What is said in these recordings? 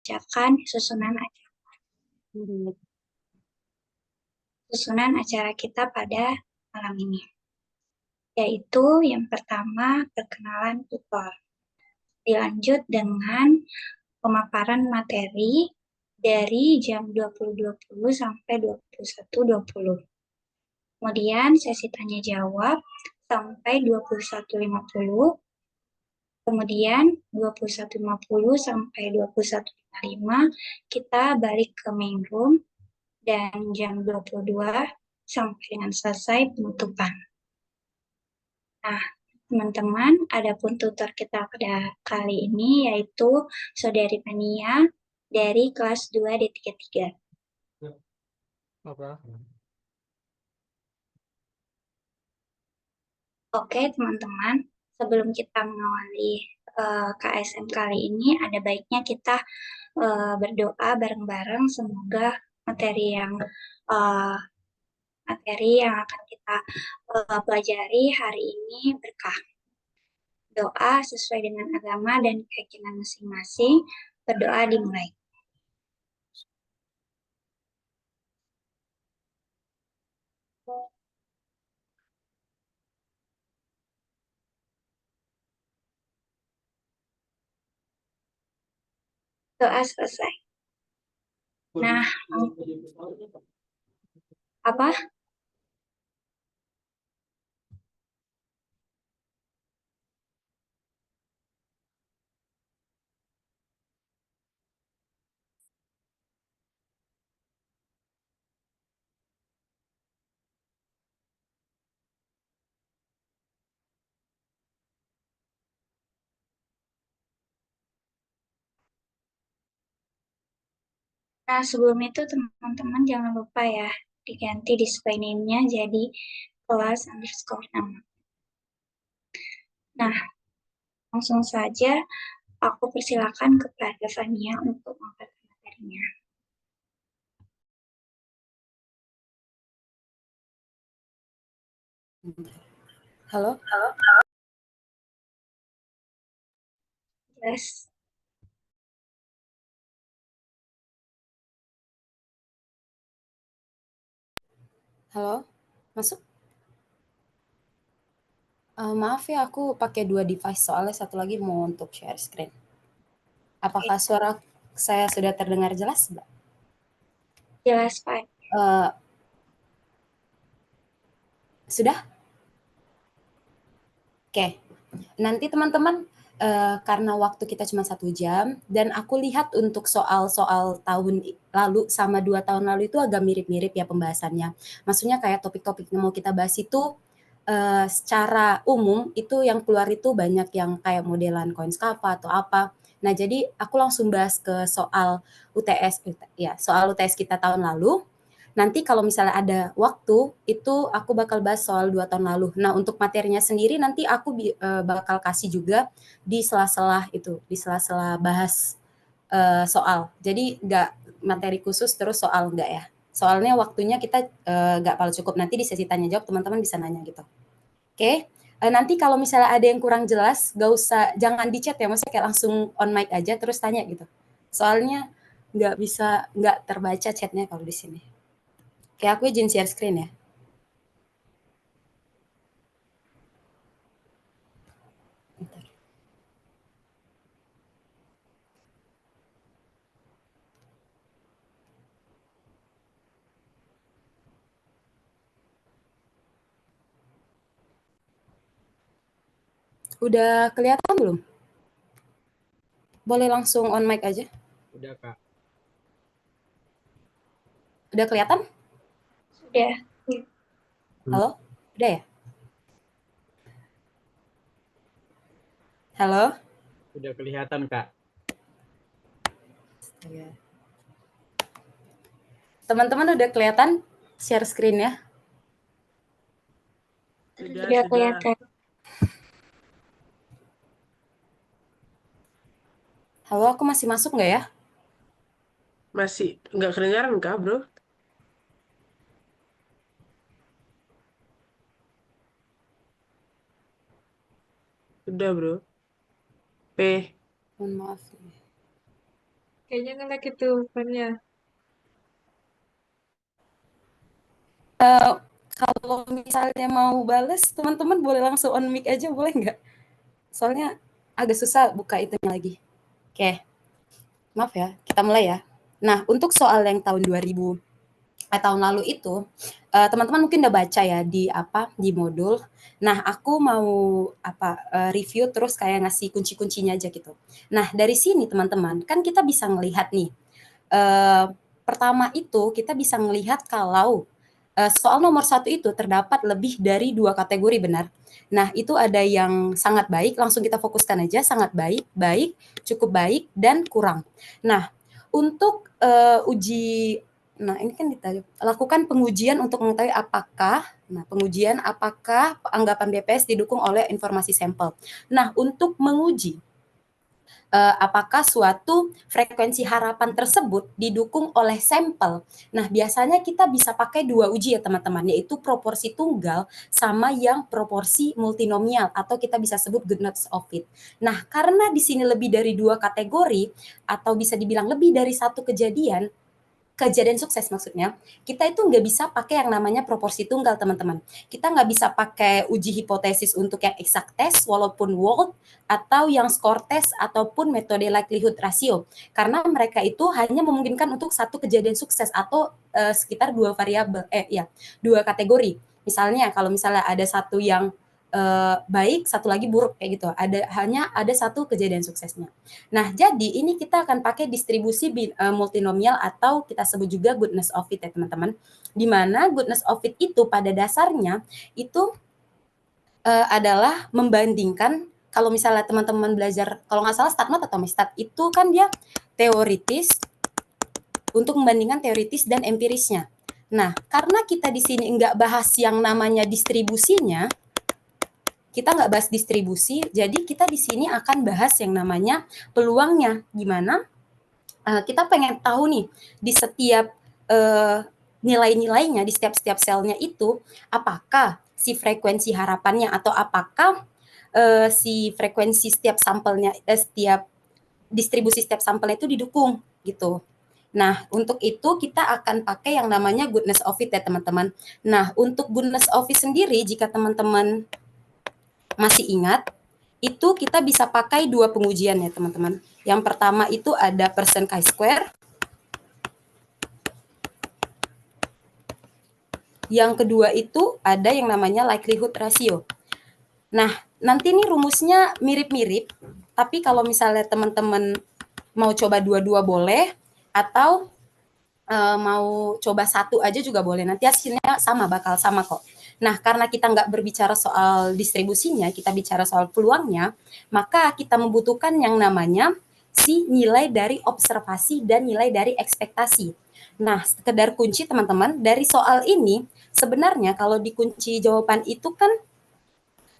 bacakan susunan acara kita pada malam ini. Yaitu yang pertama, perkenalan tutor. Dilanjut dengan pemaparan materi dari jam 20.20 sampai 21.20. Kemudian sesi tanya jawab sampai 21.50. Kemudian 21.50 sampai 21.55 kita balik ke main room dan jam 22 sampai dengan selesai penutupan. Nah, teman-teman, adapun tutor kita pada kali ini yaitu Saudari Pania dari kelas 2 D33. Apa? Oke, teman-teman, sebelum kita mengawali KSM kali ini, ada baiknya kita berdoa bareng-bareng semoga materi yang akan kita pelajari hari ini berkah. Doa sesuai dengan agama dan keyakinan masing-masing. Berdoa dimulai. Doa selesai. Nah, apa? Nah, sebelum itu teman-teman jangan lupa ya, diganti display name-nya jadi kelas_nama. Nah, langsung saja aku persilakan kepada Fania untuk memperkenalkan materinya. Halo? Jelas. Halo? Masuk? Maaf ya, aku pakai 2 device soalnya satu lagi mau untuk share screen. Apakah suara saya sudah terdengar jelas, Mbak? Jelas, Pak. Sudah? Oke. Nanti teman-teman, karena waktu kita cuma 1 jam dan aku lihat untuk soal-soal tahun lalu sama 2 tahun lalu itu agak mirip-mirip ya pembahasannya. Maksudnya kayak topik-topik yang mau kita bahas itu, secara umum itu yang keluar itu banyak yang kayak modelan Coinscapa atau apa. Nah, jadi aku langsung bahas ke soal soal UTS kita tahun lalu. Nanti kalau misalnya ada waktu, itu aku bakal bahas soal 2 tahun lalu. Nah, untuk materinya sendiri nanti aku bakal kasih juga di sela-sela bahas soal. Jadi nggak materi khusus terus soal nggak ya. Soalnya waktunya kita nggak paling cukup. Nanti di sesi tanya jawab teman-teman bisa nanya gitu. Oke. Nanti kalau misalnya ada yang kurang jelas, jangan di chat ya, maksudnya kayak langsung on mic aja terus tanya gitu. Soalnya nggak terbaca chatnya kalau di sini. Oke, aku izin share screen ya. Bentar. Udah kelihatan belum? Boleh langsung on mic aja. Udah, Kak. Udah kelihatan? Sudah. Halo? Udah ya? Halo? Udah kelihatan, Kak. Teman-teman udah kelihatan share screen ya? Sudah kelihatan. Halo, aku masih masuk nggak ya? Masih nggak kedengaran kah, bro? Udah, bro. P. Mohon maaf. Kayaknya nge-lag itu bukannya. Kalau misalnya mau bales, teman-teman boleh langsung on mic aja, boleh nggak? Soalnya agak susah buka itunya lagi. Oke, maaf ya, kita mulai ya. Nah, untuk soal yang tahun 2000, tahun lalu itu, teman-teman mungkin udah baca ya di modul. Nah, aku mau review terus kayak ngasih kunci-kuncinya aja gitu. Nah, dari sini teman-teman, kan kita bisa ngelihat nih, pertama itu kita bisa melihat kalau soal nomor 1 itu terdapat lebih dari 2 kategori, benar. Nah, itu ada yang sangat baik, langsung kita fokuskan aja, sangat baik, baik, cukup baik, dan kurang. Nah, untuk uji, nah ini kan ditanya, lakukan pengujian untuk mengetahui apakah, pengujian apakah anggapan BPS didukung oleh informasi sampel. Nah, untuk menguji apakah suatu frekuensi harapan tersebut didukung oleh sampel. Nah, biasanya kita bisa pakai 2 uji ya teman-teman, yaitu proporsi tunggal sama yang proporsi multinomial atau kita bisa sebut goodness of fit. Nah, karena di sini lebih dari 2 kategori atau bisa dibilang lebih dari 1 kejadian sukses maksudnya, kita itu nggak bisa pakai yang namanya proporsi tunggal, teman-teman. Kita nggak bisa pakai uji hipotesis untuk yang exact test, walaupun Wald, atau yang score test, ataupun metode likelihood ratio. Karena mereka itu hanya memungkinkan untuk 1 kejadian sukses atau sekitar 2 variabel, 2 kategori. Misalnya, kalau misalnya ada 1 yang baik, 1 lagi buruk kayak gitu. Hanya ada 1 kejadian suksesnya. Nah, jadi ini kita akan pakai distribusi multinomial atau kita sebut juga goodness of fit ya teman-teman. Di mana goodness of fit itu pada dasarnya itu adalah membandingkan, kalau misalnya teman-teman belajar, kalau nggak salah StatMat atau Mestat, itu kan dia teoritis untuk membandingkan teoritis dan empirisnya. Nah, karena kita di sini nggak bahas yang namanya distribusinya, kita nggak bahas distribusi, jadi kita di sini akan bahas yang namanya peluangnya. Gimana? Kita pengen tahu nih, di setiap nilai-nilainya, di setiap selnya itu, apakah si frekuensi harapannya atau apakah si frekuensi setiap sampelnya, setiap distribusi setiap sampelnya itu didukung gitu. Nah, untuk itu kita akan pakai yang namanya goodness of fit ya teman-teman. Nah, untuk goodness of fit sendiri, jika teman-teman masih ingat, itu kita bisa pakai 2 pengujian ya teman-teman. Yang pertama itu ada percent chi-square. Yang kedua itu ada yang namanya likelihood ratio. Nah, nanti nih rumusnya mirip-mirip, tapi kalau misalnya teman-teman mau coba dua-dua boleh, atau mau coba 1 aja juga boleh. Nanti hasilnya bakal sama kok. Nah, karena kita nggak berbicara soal distribusinya, kita bicara soal peluangnya, maka kita membutuhkan yang namanya si nilai dari observasi dan nilai dari ekspektasi. Nah, sekedar kunci teman-teman, dari soal ini, sebenarnya kalau dikunci jawaban itu kan,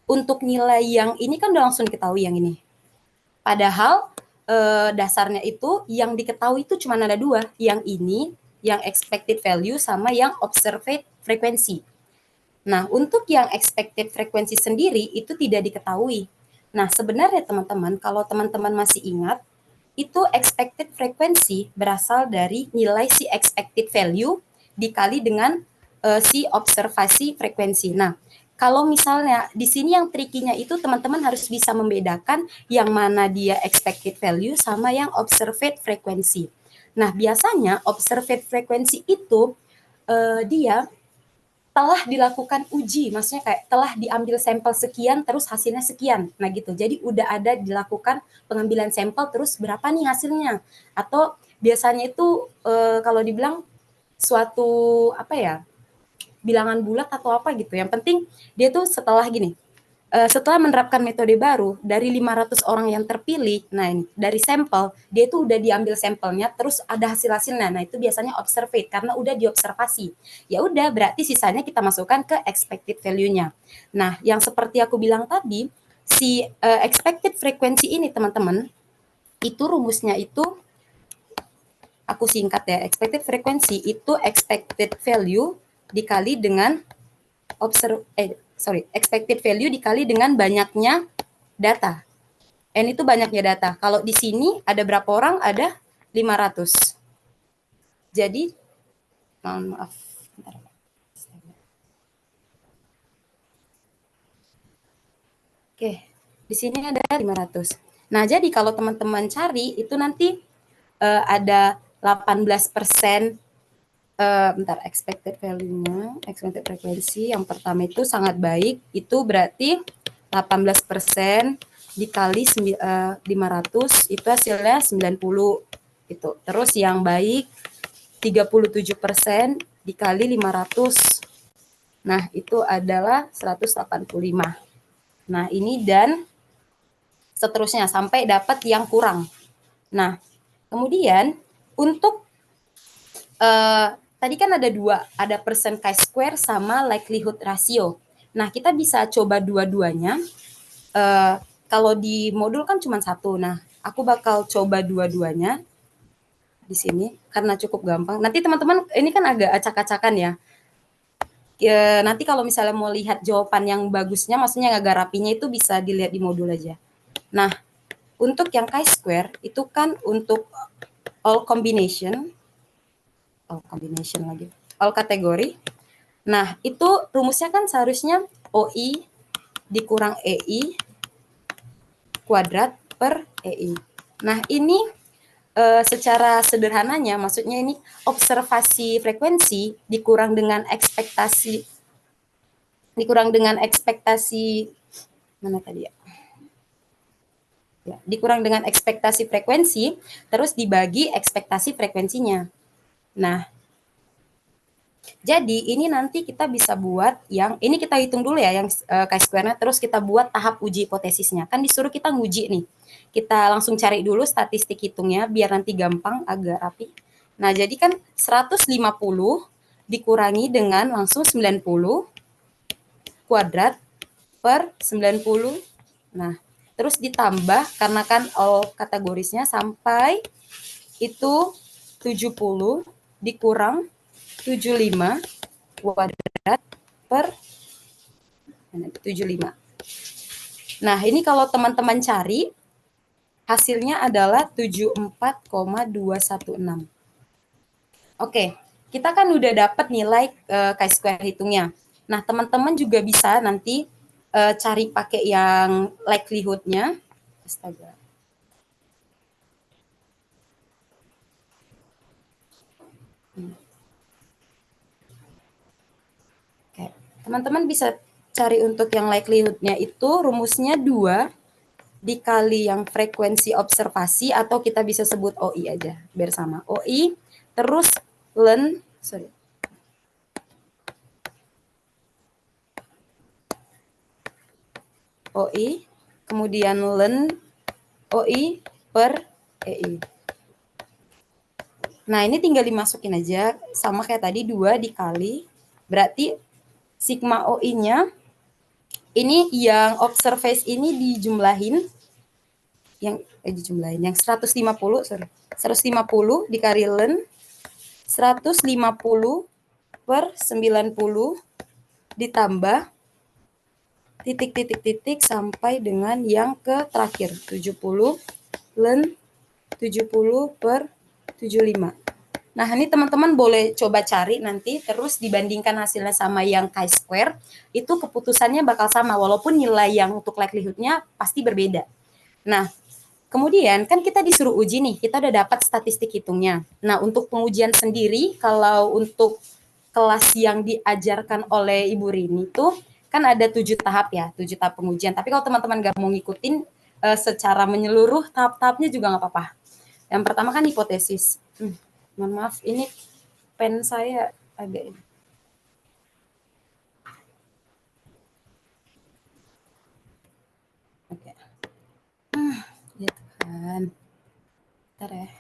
untuk nilai yang ini kan udah langsung diketahui yang ini. Padahal dasarnya itu yang diketahui itu cuma ada 2, yang ini, yang expected value, sama yang observed frequency. Nah, untuk yang expected frequency sendiri itu tidak diketahui. Nah, sebenarnya teman-teman, kalau teman-teman masih ingat, itu expected frequency berasal dari nilai si expected value dikali dengan si observasi frekuensi. Nah, kalau misalnya di sini yang trikinya itu teman-teman harus bisa membedakan yang mana dia expected value sama yang observed frequency. Nah, biasanya observed frequency itu dia telah dilakukan uji, maksudnya kayak telah diambil sampel sekian terus hasilnya sekian. Nah gitu. Jadi udah ada dilakukan pengambilan sampel terus berapa nih hasilnya. Atau biasanya itu kalau dibilang suatu bilangan bulat atau apa gitu. Yang penting dia tuh setelah gini. Setelah menerapkan metode baru, dari 500 orang yang terpilih, nah ini, dari sampel, dia itu udah diambil sampelnya, terus ada hasil-hasilnya. Nah, itu biasanya observed, karena udah diobservasi. Ya udah, berarti sisanya kita masukkan ke expected value-nya. Nah, yang seperti aku bilang tadi, si expected frequency ini, teman-teman, itu rumusnya itu, aku singkat ya, expected frequency itu expected value dikali dengan expected value dikali dengan banyaknya data. N itu banyaknya data. Kalau di sini ada berapa orang? Ada 500. Jadi, mohon maaf. Bentar. Oke, di sini ada 500. Nah, jadi kalau teman-teman cari, itu nanti ada 18%, bentar, expected value-nya, expected frekuensi yang pertama itu sangat baik, itu berarti 18% dikali 500, itu hasilnya 90. Itu. Terus yang baik 37% dikali 500. Nah, itu adalah 185. Nah, ini dan seterusnya sampai dapat yang kurang. Nah, kemudian untuk tadi kan ada dua, ada percent chi-square sama likelihood ratio. Nah, kita bisa coba dua-duanya. Kalau di modul kan cuma satu. Nah, aku bakal coba dua-duanya di sini karena cukup gampang. Nanti teman-teman, ini kan agak acak-acakan ya. Nanti kalau misalnya mau lihat jawaban yang bagusnya, maksudnya yang agak rapinya, itu bisa dilihat di modul aja. Nah, untuk yang chi-square itu kan untuk all combination lagi, all kategori. Nah, itu rumusnya kan seharusnya OI dikurang EI kuadrat per EI. Nah, ini secara sederhananya, maksudnya ini observasi frekuensi dikurang dengan ekspektasi mana tadi ya? Ya, dikurang dengan ekspektasi frekuensi, terus dibagi ekspektasi frekuensinya. Nah, jadi ini nanti kita bisa buat yang, ini kita hitung dulu ya yang chi-square-nya, terus kita buat tahap uji hipotesisnya. Kan disuruh kita nguji nih. Kita langsung cari dulu statistik hitungnya biar nanti gampang, agak rapi. Nah, jadi kan 150 dikurangi dengan langsung 90 kuadrat per 90. Nah, terus ditambah karena kan all kategorisnya sampai itu 70 dikurang 75 kuadrat per 75. Nah, ini kalau teman-teman cari, hasilnya adalah 74,216. Oke, kita kan udah dapat nilai chi-square hitungnya. Nah, teman-teman juga bisa nanti cari pakai yang likelihood-nya. Astaga. Oke, teman-teman bisa cari untuk yang likelihood-nya itu rumusnya 2 dikali yang frekuensi observasi, atau kita bisa sebut OI aja biar sama. OI terus OI kemudian len OI per EI. Nah, ini tinggal dimasukin aja sama kayak tadi, 2 dikali berarti sigma OI-nya ini yang observation ini dijumlahin yang 150 dikali len 150 per 90 ditambah titik sampai dengan yang ke terakhir 70 len 70 per 75. Nah, ini teman-teman boleh coba cari nanti, terus dibandingkan hasilnya sama yang chi-square, itu keputusannya bakal sama, walaupun nilai yang untuk likelihood-nya pasti berbeda. Nah, kemudian kan kita disuruh uji nih, kita udah dapat statistik hitungnya. Nah, untuk pengujian sendiri, kalau untuk kelas yang diajarkan oleh Ibu Rini tuh kan ada 7 tahap ya, 7 tahap pengujian. Tapi kalau teman-teman nggak mau ngikutin secara menyeluruh, tahap-tahapnya juga nggak apa-apa. Yang pertama kan hipotesis. Mohon maaf, ini pen saya agak ini. Oke. Ya Tuhan. Bentar ya.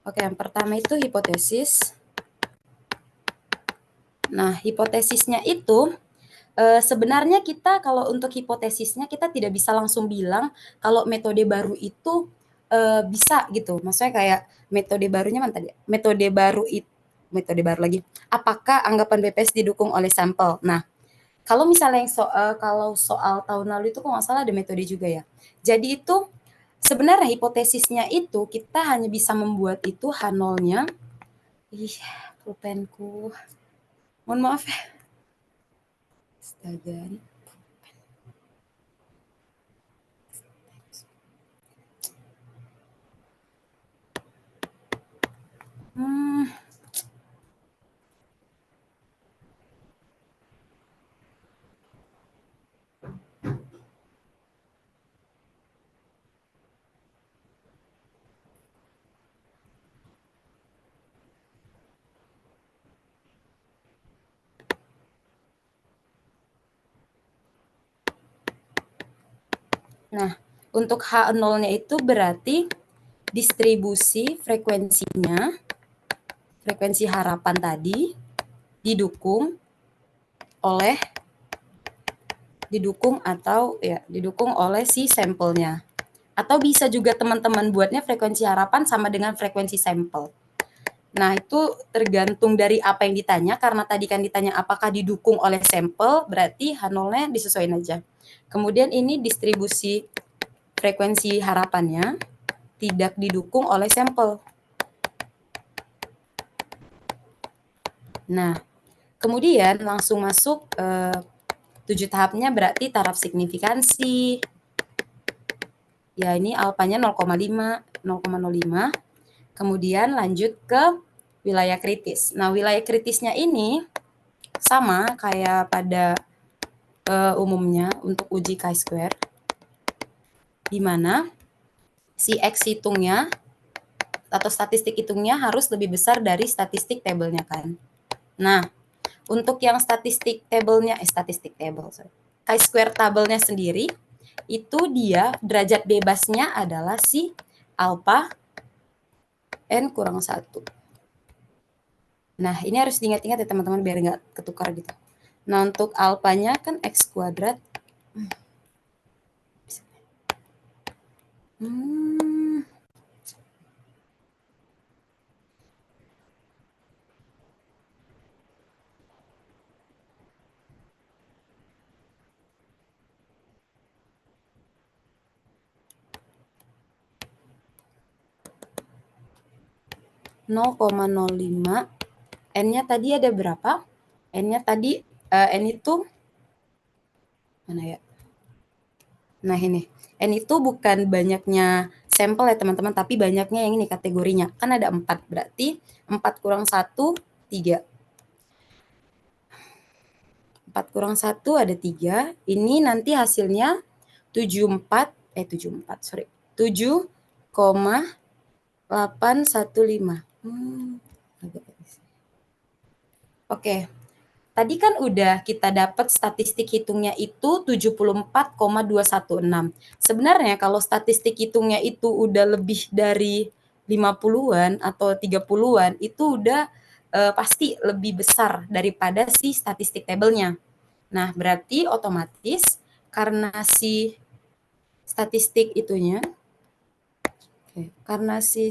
Oke, yang pertama itu hipotesis. Nah, hipotesisnya itu sebenarnya kita kalau untuk hipotesisnya kita tidak bisa langsung bilang kalau metode baru itu bisa gitu. Maksudnya kayak metode barunya mana tadi? Metode baru lagi. Apakah anggapan BPS didukung oleh sampel? Nah, kalau misalnya kalau soal tahun lalu itu kalau nggak salah ada metode juga ya. Jadi itu sebenarnya hipotesisnya itu kita hanya bisa membuat itu H0-nya. Ih, pulpenku. Mohon maaf ya. Astaga. Hmm. Nah, untuk H0-nya itu berarti distribusi frekuensinya, frekuensi harapan tadi didukung oleh si sampelnya. Atau bisa juga teman-teman buatnya frekuensi harapan sama dengan frekuensi sampel. Nah, itu tergantung dari apa yang ditanya, karena tadi kan ditanya apakah didukung oleh sampel, berarti H0-nya disesuaikan aja. Kemudian ini distribusi frekuensi harapannya tidak didukung oleh sampel. Nah, kemudian langsung masuk 7 tahapnya berarti taraf signifikansi. Ya, ini alfanya 0,05. Kemudian lanjut ke wilayah kritis. Nah, wilayah kritisnya ini sama kayak pada umumnya untuk uji chi-square, di mana si X hitungnya atau statistik hitungnya harus lebih besar dari statistik tabelnya kan. Nah, untuk yang chi-square tabelnya sendiri, itu dia derajat bebasnya adalah si alpha n kurang 1. Nah, ini harus diingat-ingat ya teman-teman biar nggak ketukar gitu. Nah, untuk alfanya kan X kuadrat. Hmm. (0,05). N-nya tadi ada berapa? N-nya tadi, N itu, mana ya? Nah ini, N itu bukan banyaknya sampel ya teman-teman, tapi banyaknya yang ini kategorinya. Kan ada 4, berarti 4 kurang 1, 3. 4 kurang 1 ada 3. Ini nanti hasilnya 7,815. Oke. Tadi kan udah kita dapat statistik hitungnya itu 74,216. Sebenarnya kalau statistik hitungnya itu udah lebih dari 50-an atau 30-an, itu udah pasti lebih besar daripada si statistik tabelnya. Nah, berarti otomatis karena si statistik itunya, karena si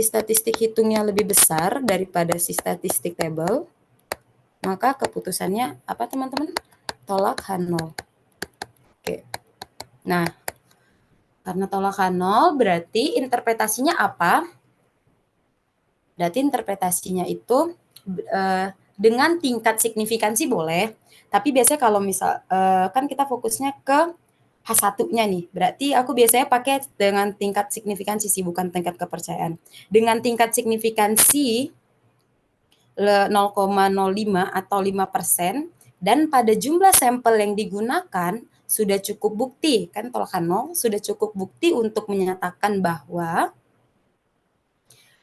statistik hitungnya lebih besar daripada si statistik tabel, maka keputusannya apa teman-teman? Tolak H0. Oke. Nah, karena tolak H0 berarti interpretasinya apa? Berarti interpretasinya itu dengan tingkat signifikansi boleh, tapi biasanya kalau misal kan kita fokusnya ke H1-nya nih, berarti aku biasanya pakai dengan tingkat signifikansi sih, bukan tingkat kepercayaan. Dengan tingkat signifikansi 0,05 atau 5%, dan pada jumlah sampel yang digunakan sudah cukup bukti, kan tolakan 0 sudah cukup bukti untuk menyatakan bahwa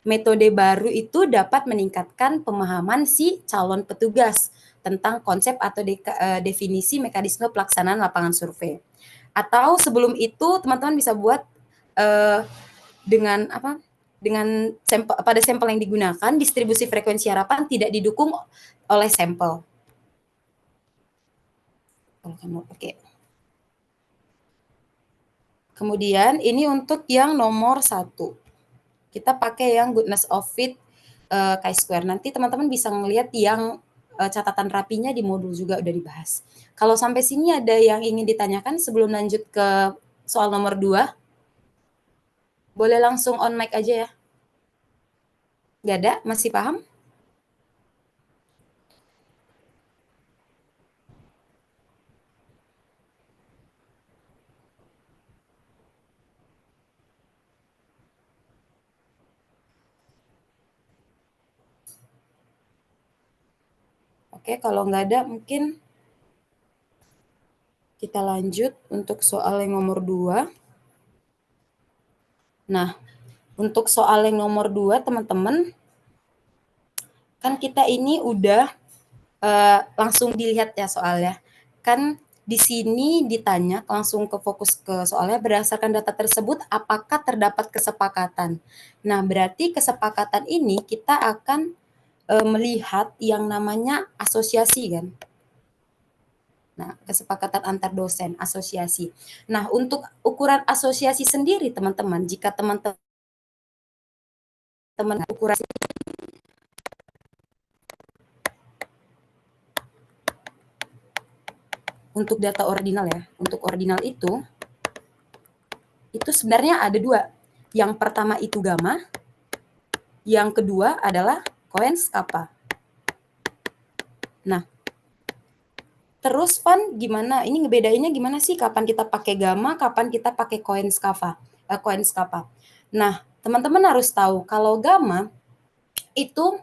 metode baru itu dapat meningkatkan pemahaman si calon petugas tentang konsep atau definisi mekanisme pelaksanaan lapangan survei. Atau sebelum itu teman-teman bisa buat dengan apa? Dengan sampel, pada sampel yang digunakan distribusi frekuensi harapan tidak didukung oleh sampel. Oke. Kemudian ini untuk yang nomor 1. Kita pakai yang goodness of fit chi-square. Nanti teman-teman bisa ngelihat yang catatan rapinya di modul juga udah dibahas. Kalau sampai sini ada yang ingin ditanyakan sebelum lanjut ke soal nomor 2? Boleh langsung on mic aja ya. Nggak ada? Masih paham? Oke, kalau nggak ada mungkin kita lanjut untuk soal yang nomor 2. Nah, untuk soal yang nomor 2, teman-teman, kan kita ini udah langsung dilihat ya soalnya. Kan di sini ditanya langsung ke fokus ke soalnya berdasarkan data tersebut apakah terdapat kesepakatan. Nah, berarti kesepakatan ini kita akan melihat yang namanya asosiasi kan. Nah, kesepakatan antar dosen, asosiasi. Nah, untuk ukuran asosiasi sendiri teman-teman, jika teman-teman ukuran untuk data ordinal ya, untuk ordinal itu sebenarnya ada 2. Yang pertama itu gamma, yang kedua adalah Cohen's kappa. Nah, terus Van gimana? Ini ngebedainnya gimana sih? Kapan kita pakai gamma, kapan kita pakai Cohen's kappa? Nah, teman-teman harus tahu kalau gamma itu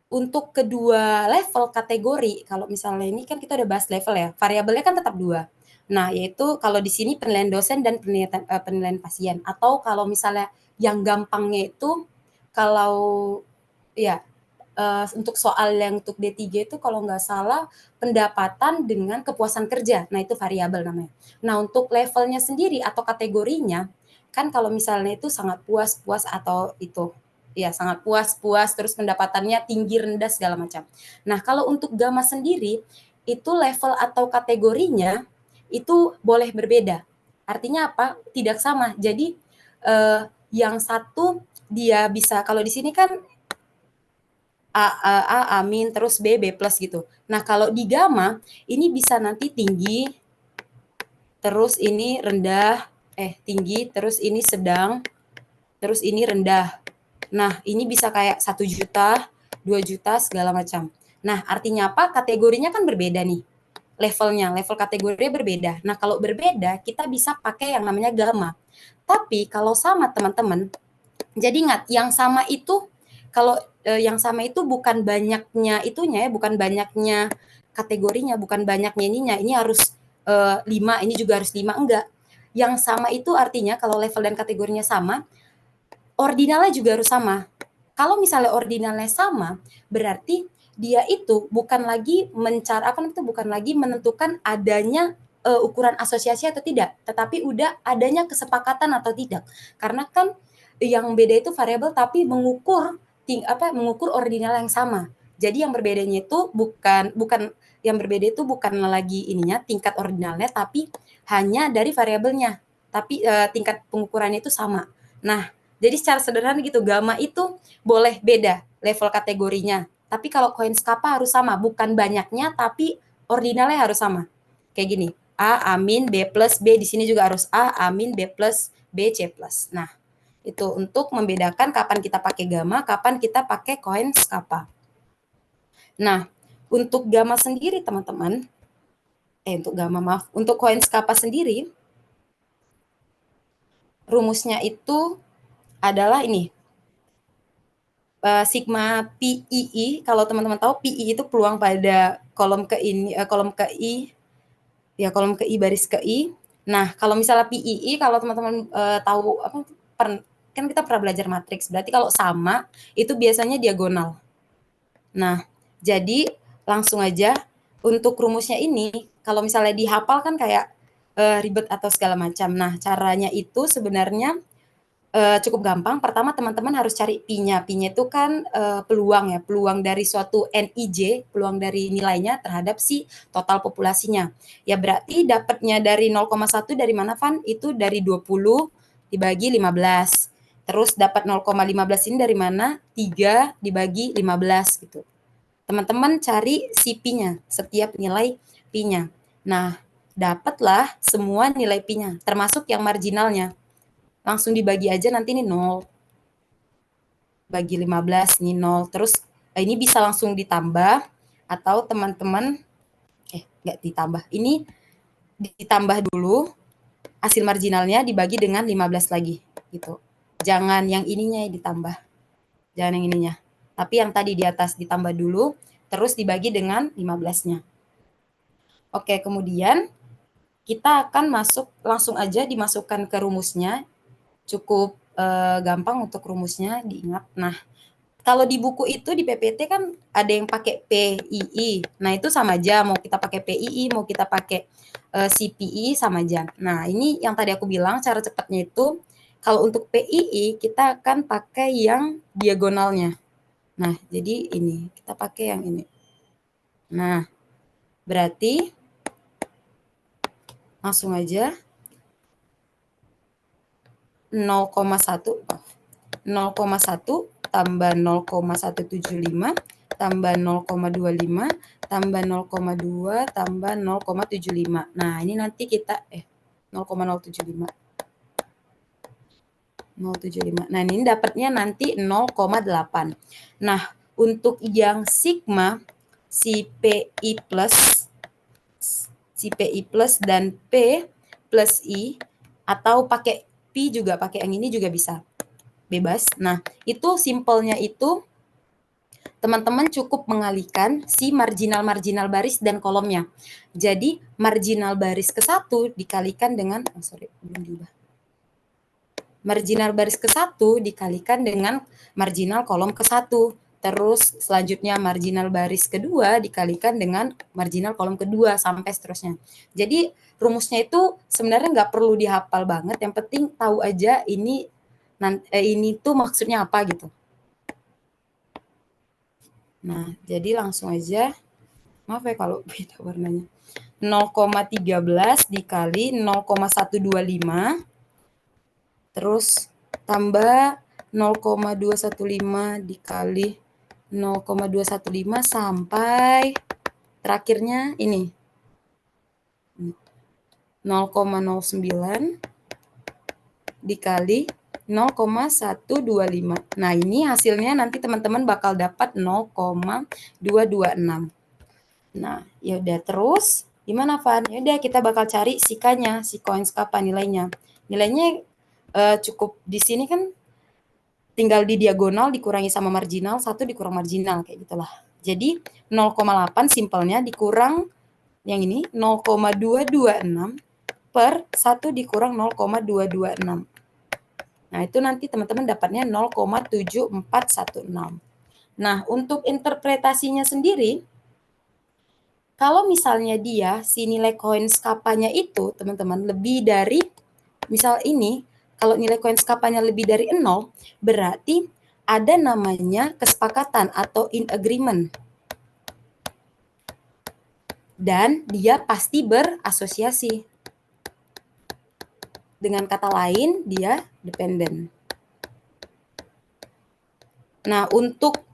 untuk kedua level kategori, kalau misalnya ini kan kita udah bahas level ya, variabelnya kan tetap 2. Nah, yaitu kalau di sini penilaian dosen dan penilaian pasien. Atau kalau misalnya yang gampangnya itu, kalau ya untuk soal yang untuk D3 itu kalau nggak salah pendapatan dengan kepuasan kerja. Nah, itu variabel namanya. Nah, untuk levelnya sendiri atau kategorinya, kan kalau misalnya itu sangat puas atau itu ya sangat puas, terus pendapatannya tinggi, rendah, segala macam. Nah, kalau untuk gamma sendiri, itu level atau kategorinya itu boleh berbeda. Artinya apa? Tidak sama. Jadi, yang satu dia bisa, kalau di sini kan A min, terus B plus gitu. Nah, kalau di gamma, ini bisa nanti tinggi, terus ini rendah, tinggi, terus ini sedang, terus ini rendah. Nah, ini bisa kayak 1 juta, 2 juta, segala macam. Nah, artinya apa? Kategorinya kan berbeda nih. Level kategorinya berbeda. Nah, kalau berbeda, kita bisa pakai yang namanya gamma. Tapi kalau sama teman-teman, jadi ingat, yang sama itu, kalau yang sama itu bukan banyaknya itunya ya, bukan banyaknya kategorinya, bukan banyaknya ininya, ini harus 5, ini juga harus 5, enggak. Yang sama itu artinya kalau level dan kategorinya sama, ordinalnya juga harus sama. Kalau misalnya ordinalnya sama, berarti dia itu bukan lagi bukan lagi menentukan adanya ukuran asosiasi atau tidak, tetapi udah adanya kesepakatan atau tidak. Karena kan yang beda itu variabel tapi mengukur ordinal yang sama. Jadi yang berbedanya itu bukan yang berbeda itu bukan lagi ininya tingkat ordinalnya, tapi hanya dari variabelnya. Tapi tingkat pengukurannya itu sama. Nah, jadi secara sederhana gitu, gamma itu boleh beda level kategorinya. Tapi kalau Cohen's kappa harus sama, bukan banyaknya tapi ordinalnya harus sama. Kayak gini, A min B plus B, di sini juga harus A min B plus B C plus. Nah, itu untuk membedakan kapan kita pakai gamma, kapan kita pakai Cohen's kappa. Nah, untuk gamma sendiri teman-teman, untuk Cohen's kappa sendiri, rumusnya itu adalah ini, sigma PII. Kalau teman-teman tahu, PI itu peluang pada kolom ke I baris ke I. Nah, kalau misalnya PII, kalau teman-teman tahu kan kita pernah belajar matriks, berarti kalau sama itu biasanya diagonal. Nah, jadi langsung aja untuk rumusnya ini, kalau misalnya dihafal kan kayak ribet atau segala macam. Nah, caranya itu sebenarnya cukup gampang. Pertama teman-teman harus cari P-nya. P-nya itu kan peluang ya, peluang dari suatu NIJ, peluang dari nilainya terhadap si total populasinya. Ya berarti dapatnya dari 0,1 dari mana Van? Itu dari 20 dibagi 15. Terus dapat 0,15 ini dari mana? 3 dibagi 15 gitu. Teman-teman cari si P-nya, setiap nilai P-nya. Nah, dapatlah semua nilai P-nya, termasuk yang marginalnya. Langsung dibagi aja nanti ini 0. Bagi 15 ini 0. Terus ini bisa langsung ditambah atau teman-teman nggak ditambah. Ini ditambah dulu hasil marginalnya dibagi dengan 15 lagi gitu. Jangan yang ininya ditambah. Jangan yang ininya. Tapi yang tadi di atas ditambah dulu terus dibagi dengan 15-nya. Oke, kemudian kita akan masuk langsung aja dimasukkan ke rumusnya. Cukup gampang untuk rumusnya diingat. Nah, kalau di buku itu di PPT kan ada yang pakai PII. Nah, itu sama aja mau kita pakai PII, mau kita pakai CPI sama aja. Nah, ini yang tadi aku bilang cara cepatnya itu kalau untuk PII kita akan pakai yang diagonalnya. Nah, jadi ini kita pakai yang ini. Nah, berarti langsung aja 0,1 tambah 0,175 tambah 0,25 tambah 0,2 tambah 0,75. Nah, ini nanti kita 0,075. 0,75. Nah, ini dapatnya nanti 0,8. Nah, untuk yang sigma si PI plus dan P plus I atau pakai P juga, pakai yang ini juga bisa. Bebas. Nah, itu simpelnya itu teman-teman cukup mengalihkan si marginal-marginal baris dan kolomnya. Jadi, marginal baris ke-1 dikalikan dengan belum diubah. Marginal baris ke-1 dikalikan dengan marginal kolom ke-1. Terus selanjutnya marginal baris kedua dikalikan dengan marginal kolom kedua sampai seterusnya. Jadi rumusnya itu sebenarnya nggak perlu dihafal banget, yang penting tahu aja ini tuh maksudnya apa gitu. Nah, jadi langsung aja, maaf ya kalau beda warnanya. 0,13 dikali 0,125, terus tambah 0,215 dikali 0,215 sampai terakhirnya ini 0,09 dikali 0,125. Nah, ini hasilnya nanti teman-teman bakal dapat 0,226. Nah, ya udah, terus gimana Van? Ya udah, kita bakal cari sikanya, si coins kapan nilainya. Nilainya cukup di sini kan tinggal di diagonal dikurangi sama marginal, 1 dikurang marginal kayak gitulah. Jadi 0,8 simpelnya dikurang yang ini 0,226 per 1 dikurang 0,226. Nah, itu nanti teman-teman dapatnya 0,7416. Nah, untuk interpretasinya sendiri, kalau misalnya dia, si nilai coins kapanya itu, teman-teman, lebih dari, misal ini, kalau nilai coins kapanya lebih dari 0, berarti ada namanya kesepakatan atau in agreement. Dan dia pasti berasosiasi. Dengan kata lain, dia dependent. Nah, untuk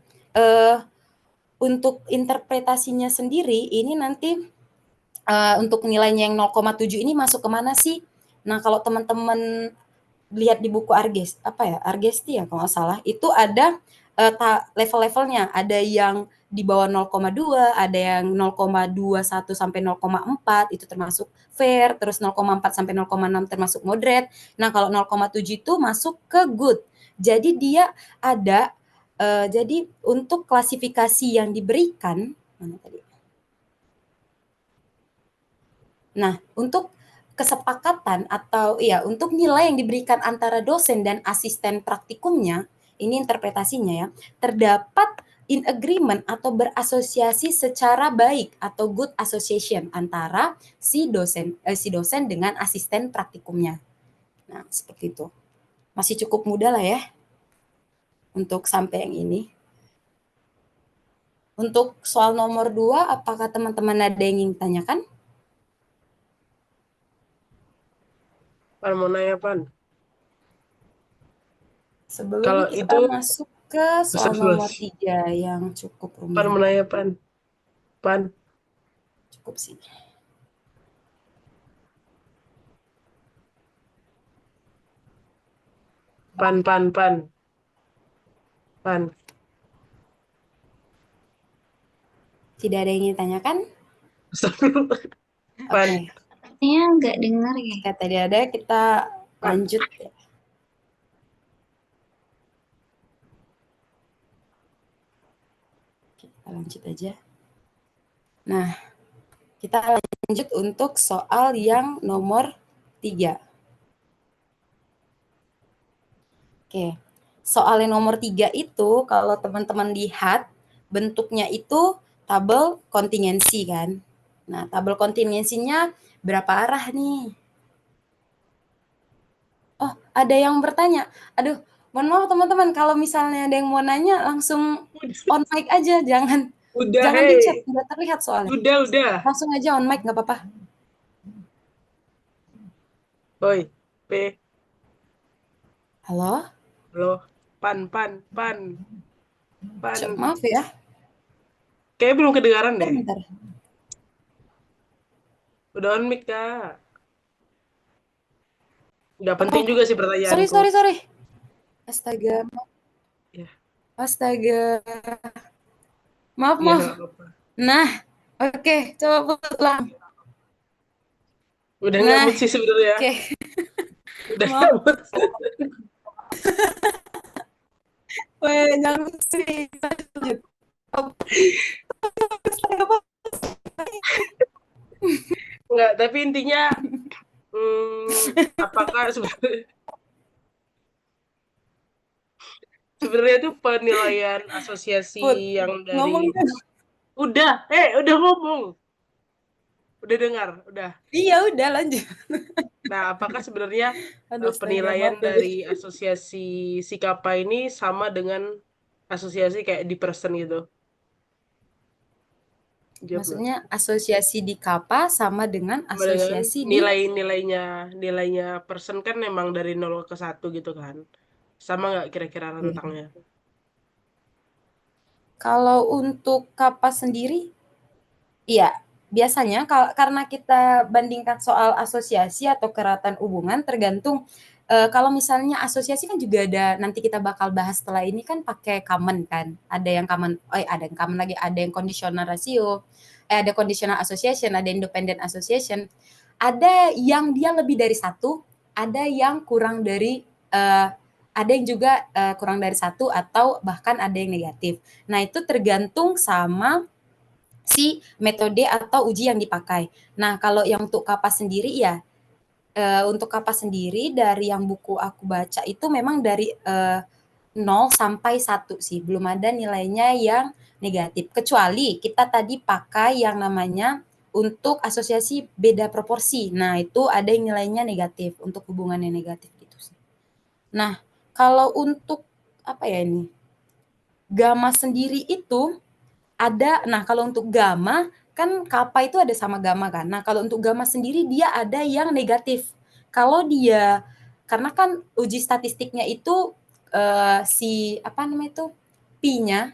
interpretasinya sendiri, ini nanti untuk nilainya yang 0,7 ini masuk kemana sih? Nah, kalau teman-teman lihat di buku Argesti ya kalau nggak salah, itu ada level-levelnya. Ada yang di bawah 0,2, ada yang 0,21 sampai 0,4 itu termasuk fair, terus 0,4 sampai 0,6 termasuk moderate. Nah, kalau 0,7 itu masuk ke good. Jadi dia ada jadi untuk klasifikasi yang diberikan mana tadi? Nah, untuk kesepakatan atau untuk nilai yang diberikan antara dosen dan asisten praktikumnya, ini interpretasinya ya, terdapat in agreement atau berasosiasi secara baik atau good association antara si dosen dengan asisten praktikumnya. Nah, seperti itu. Masih cukup mudah lah ya untuk sampai yang ini. Untuk soal nomor 2, apakah teman-teman ada yang ingin tanyakan? Pan mau nanya Pan. Sebelum Kalau kita itu masuk ke soal nomor 3 yang cukup Pan mau rumit. nanya Pan. Pan. Cukup sih. Pan. Tidak ada yang ingin tanyakan? Pan. Oke. Sepertinya nggak dengar ya. Jika tadi ada, kita lanjut ya. Kita lanjut aja. Nah, kita lanjut untuk soal yang nomor 3. Oke. Soal yang nomor 3 itu, kalau teman-teman lihat, bentuknya itu tabel kontingensi kan. Nah, tabel kontingensinya berapa arah nih? Oh, ada yang bertanya. Aduh, mohon maaf teman-teman, kalau misalnya ada yang mau nanya, langsung on mic aja, jangan di chat, nggak terlihat soalnya. Udah. Langsung aja on mic, nggak apa-apa. Oi, P. Halo? Halo. Pan. Maaf ya. Kayaknya belum kedengaran deh. Bentar. Udah on mic, Kak. Udah penting juga sih pertanyaanku. Sorry. Astaga. Ya. Astaga. Maaf. Ya, nggak apa-apa. Nah, oke, coba ulang. Udah nggak mood sih sebenarnya. Oke. Udah nggak mood. Weh, jangan sih. Enggak, tapi intinya apakah sebenarnya itu penilaian asosiasi Put, yang dari ngomongnya. udah ngomong. Udah dengar, udah. Iya, udah lanjut. Nah, apakah sebenarnya Aduh, penilaian maaf ya. dari asosiasi si Kappa ini sama dengan asosiasi kayak di person gitu? Jawab nggak? Maksudnya asosiasi di KAPA sama dengan Sama dengan asosiasi di nilainya person kan memang dari 0 ke 1 gitu kan. Sama nggak kira-kira rentangnya? Kalau untuk KAPA sendiri, iya, biasanya karena kita bandingkan soal asosiasi atau keratan hubungan tergantung kalau misalnya asosiasi kan juga ada, nanti kita bakal bahas setelah ini kan pakai common kan. Ada yang common lagi, ada yang conditional ratio, ada conditional association, ada independent association. Ada yang dia lebih dari satu, ada yang kurang dari ada yang juga kurang dari satu atau bahkan ada yang negatif. Nah, itu tergantung sama si metode atau uji yang dipakai. Nah, kalau yang untuk KAPA sendiri ya, untuk KAPA sendiri dari yang buku aku baca itu memang dari 0 sampai 1 sih, belum ada nilainya yang negatif. Kecuali kita tadi pakai yang namanya untuk asosiasi beda proporsi. Nah, itu ada yang nilainya negatif, untuk hubungannya negatif gitu sih. Nah, kalau untuk apa ya ini? Gamma sendiri itu kalau untuk gamma kan kappa itu ada sama gamma kan. Nah, kalau untuk gamma sendiri dia ada yang negatif. Kalau dia karena kan uji statistiknya itu si apa namanya itu pi-nya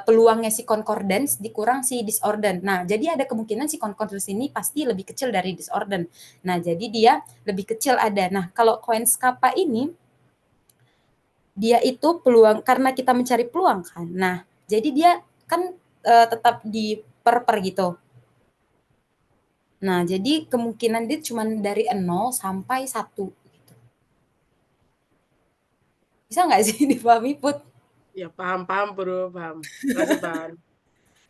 peluangnya si concordance dikurang si discordant. Nah, jadi ada kemungkinan si concordance ini pasti lebih kecil dari discordant. Nah, jadi dia lebih kecil ada. Nah, kalau Cohen's kappa ini dia itu peluang karena kita mencari peluang kan. Nah, jadi dia kan tetap di per gitu. Nah, jadi kemungkinan dia cuma dari 0 sampai 1 gitu. Bisa nggak sih dipahami, Put? Ya, paham, Bro, paham. Terima kasih, Pan.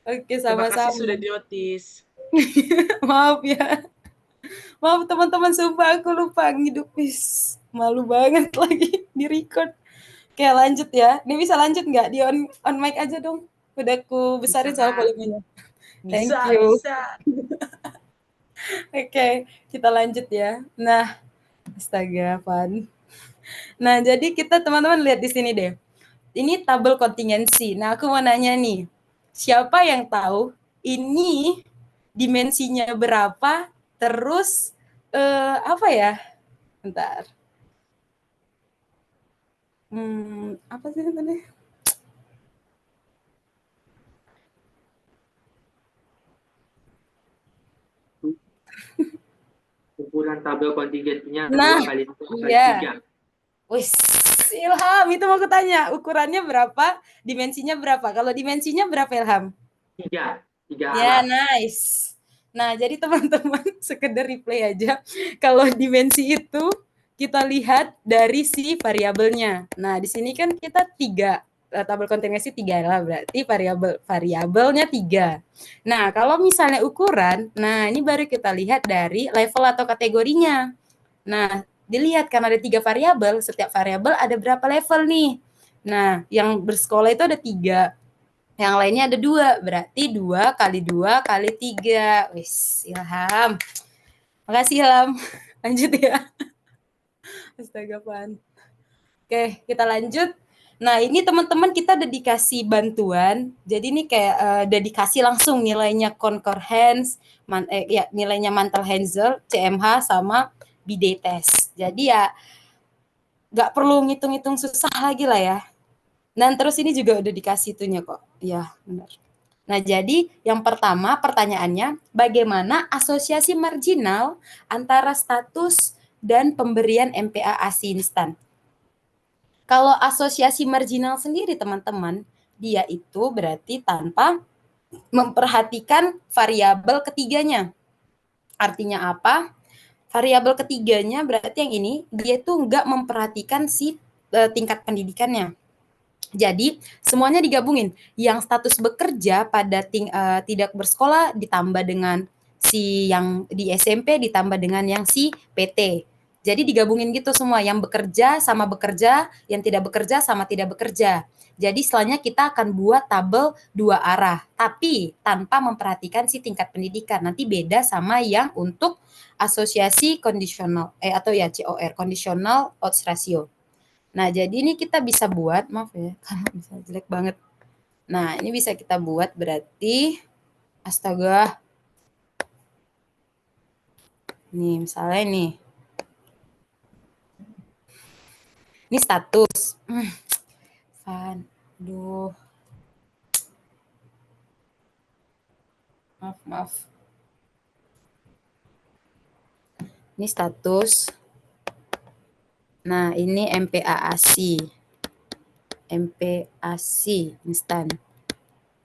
Oke, Terima kasih sama-sama. sudah dinotis. Maaf ya. Maaf teman-teman, sumpah aku lupa ngidup. Malu banget lagi di record. Oke, lanjut ya. Ini bisa lanjut nggak? Di on mic aja dong. Udah aku besarin soal volumenya. Thank you. Bisa. Oke, kita lanjut ya. Nah, astaga, Pan. Nah, jadi kita teman-teman lihat di sini deh. Ini tabel kontingensi. Nah, aku mau nanya nih, siapa yang tahu ini dimensinya berapa? Terus apa ya? Bentar. Apa sih tadi? Ukuran tabel kontingensinya Nah, 2 kali 2 kali iya. 3. Wis, Ilham, itu mau aku tanya, ukurannya berapa, dimensinya berapa? Kalau dimensinya berapa, Ilham? 3 Ya, alat. nice. Nah, jadi teman-teman sekedar replay aja. Kalau dimensi itu kita lihat dari si variabelnya. Nah, di sini kan kita 3, tabel kontingensi 3 lah, berarti variabelnya 3. Nah, kalau misalnya ukuran, nah ini baru kita lihat dari level atau kategorinya. Nah, dilihat karena ada 3 variabel, setiap variabel ada berapa level nih. Nah, yang bersekolah itu ada 3. Yang lainnya ada 2, berarti 2 kali 2 kali 3. Wis, Ilham. Makasih, Ilham. Lanjut ya. Astaga, Pan. Oke, kita lanjut. Nah, ini teman-teman kita udah dikasih bantuan. Jadi ini kayak udah dikasih langsung nilainya Concordance, nilainya Mantel-Hansel, CMH, sama BD test. Jadi ya nggak perlu ngitung-ngitung susah lagi lah ya. Dan terus ini juga udah dikasih itunya kok. Ya, benar. Nah, jadi yang pertama pertanyaannya, bagaimana asosiasi marginal antara status dan pemberian MPA ASI instan? Kalau asosiasi marginal sendiri teman-teman, dia itu berarti tanpa memperhatikan variabel ketiganya. Artinya apa? Variabel ketiganya berarti yang ini, dia tuh nggak memperhatikan si tingkat pendidikannya. Jadi semuanya digabungin. Yang status bekerja pada tidak bersekolah ditambah dengan si yang di SMP ditambah dengan yang si PT. Jadi digabungin gitu semua, yang bekerja sama bekerja, yang tidak bekerja sama tidak bekerja. Jadi setelahnya kita akan buat tabel 2 arah, tapi tanpa memperhatikan si tingkat pendidikan. Nanti beda sama yang untuk asosiasi kondisional atau ya COR, conditional odds ratio. Nah, jadi ini kita bisa buat, maaf ya, karena bisa jelek banget. Nah, ini bisa kita buat berarti, astaga. Nih, misalnya nih. Ini status. Fan, aduh. Maaf. Ini status. Nah, ini MPAASI. MPASI instan.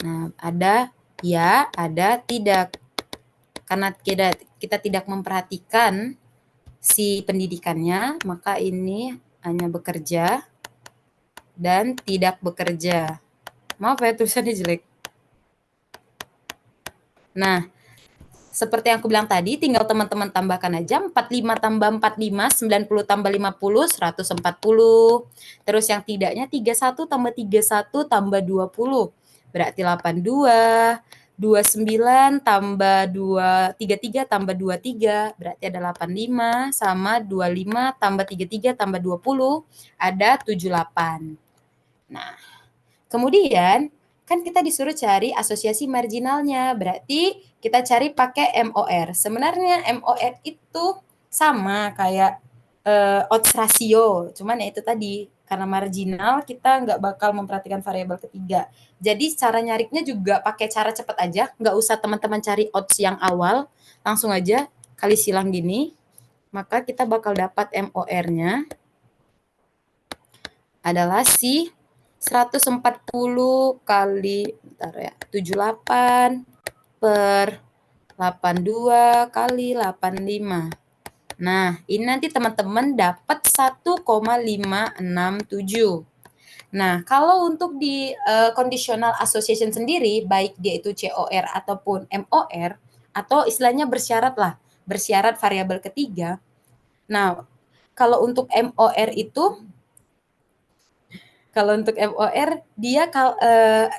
Nah, ada ya, ada tidak. Karena kita tidak memperhatikan si pendidikannya, maka ini hanya bekerja dan tidak bekerja. Maaf ya, tulisannya jelek. Nah, seperti yang aku bilang tadi, tinggal teman-teman tambahkan aja 45 tambah 45, 90 tambah 50, 140. Terus yang tidaknya 31 tambah 31 tambah 20, berarti 82. 29 tambah 33 tambah 23, berarti ada 85, sama 25 tambah 33 tambah 20, ada 78. Nah, kemudian kan kita disuruh cari asosiasi marginalnya, berarti kita cari pakai MOR. Sebenarnya MOR itu sama kayak odds ratio, cuman ya itu tadi, karena marginal kita nggak bakal memperhatikan variabel ketiga. Jadi cara nyarinya juga pakai cara cepat aja, nggak usah teman-teman cari odds yang awal, langsung aja kali silang gini, maka kita bakal dapat MOR-nya adalah si 140 kali 78 per 82 kali 85. Nah, ini nanti teman-teman dapat 1,567. Nah, kalau untuk di conditional association sendiri, baik dia itu COR ataupun MOR, atau istilahnya bersyarat lah, bersyarat variabel ketiga. Nah, kalau untuk MOR itu, kalau untuk MOR, dia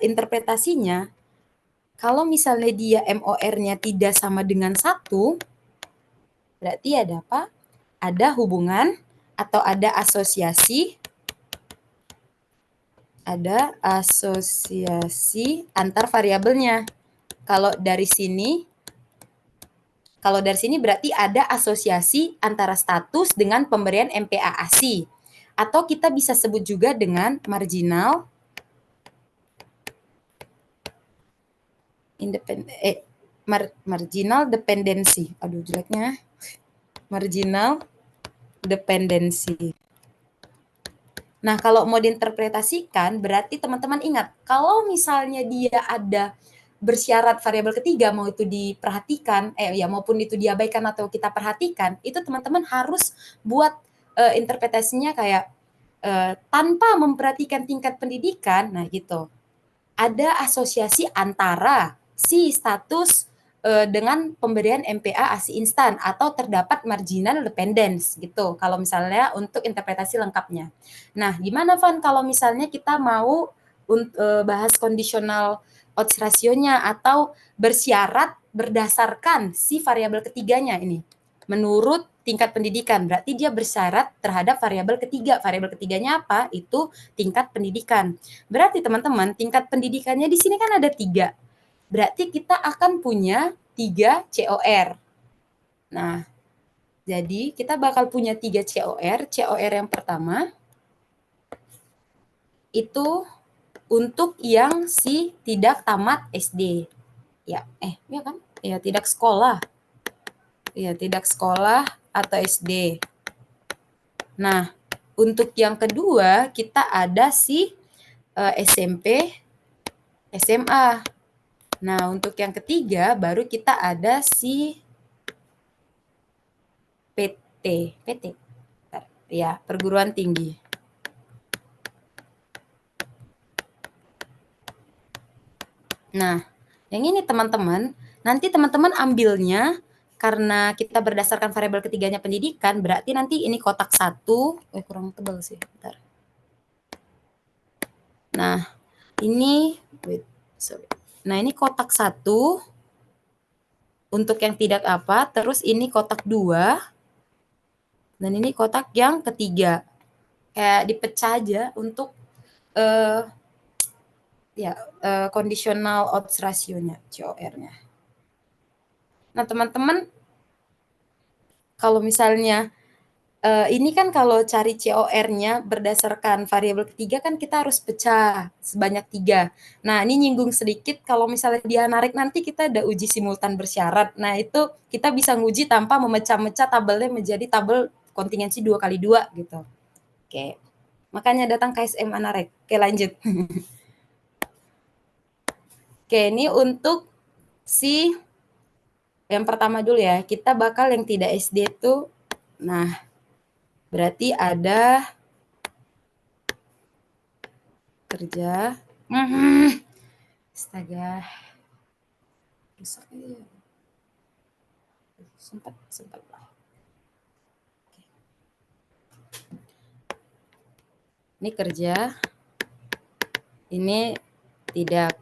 interpretasinya, kalau misalnya dia MOR-nya tidak sama dengan 1, berarti ada apa? Ada hubungan atau ada asosiasi antar variabelnya. Kalau dari sini berarti ada asosiasi antara status dengan pemberian MPA ASI. Atau kita bisa sebut juga dengan marginal marginal dependency. Aduh, jeleknya. Marginal dependency. Nah, kalau mau diinterpretasikan, berarti teman-teman ingat, kalau misalnya dia ada bersyarat variabel ketiga, mau itu diperhatikan, maupun itu diabaikan atau kita perhatikan, itu teman-teman harus buat interpretasinya kayak tanpa memperhatikan tingkat pendidikan, nah gitu. Ada asosiasi antara si status dengan pemberian MPA ASI instan atau terdapat marginal dependence gitu. Kalau misalnya untuk interpretasi lengkapnya. Nah, gimana Van kalau misalnya kita mau bahas conditional odds ratio-nya atau bersyarat berdasarkan si variabel ketiganya ini. Menurut tingkat pendidikan, berarti dia bersyarat terhadap variabel ketiga. Variabel ketiganya apa? Itu tingkat pendidikan. Berarti teman-teman, tingkat pendidikannya di sini kan ada 3. Berarti kita akan punya 3 COR. Nah, jadi kita bakal punya 3 COR. COR yang pertama itu untuk yang si tidak tamat SD. Ya kan? Ya, tidak sekolah. Ya, tidak sekolah atau SD. Nah, untuk yang kedua kita ada si SMP, SMA. Nah, untuk yang ketiga baru kita ada si PT. Ya, perguruan tinggi. Nah, yang ini teman-teman, nanti teman-teman ambilnya karena kita berdasarkan variabel ketiganya pendidikan, berarti nanti ini kotak 1, kurang tebal sih, bentar. Nah, ini Nah, ini kotak 1 untuk yang tidak apa, terus ini kotak 2 dan ini kotak yang ketiga. Kayak dipecah aja untuk conditional odds ratio-nya, COR-nya. Nah, teman-teman, kalau misalnya ini kan kalau cari COR-nya berdasarkan variabel ketiga kan kita harus pecah sebanyak 3. Nah, ini nyinggung sedikit kalau misalnya dia narik nanti kita ada uji simultan bersyarat. Nah, itu kita bisa nguji tanpa memecah-mecah tabelnya menjadi tabel kontingensi 2x2 gitu. Oke. Makanya datang KSM Anarek. Oke, lanjut. Oke, ini untuk si yang pertama dulu ya. Kita bakal yang tidak SD itu, nah, berarti ada kerja. Astaga. Rusak aja. Sempat lah. Oke. Ini kerja. Ini tidak.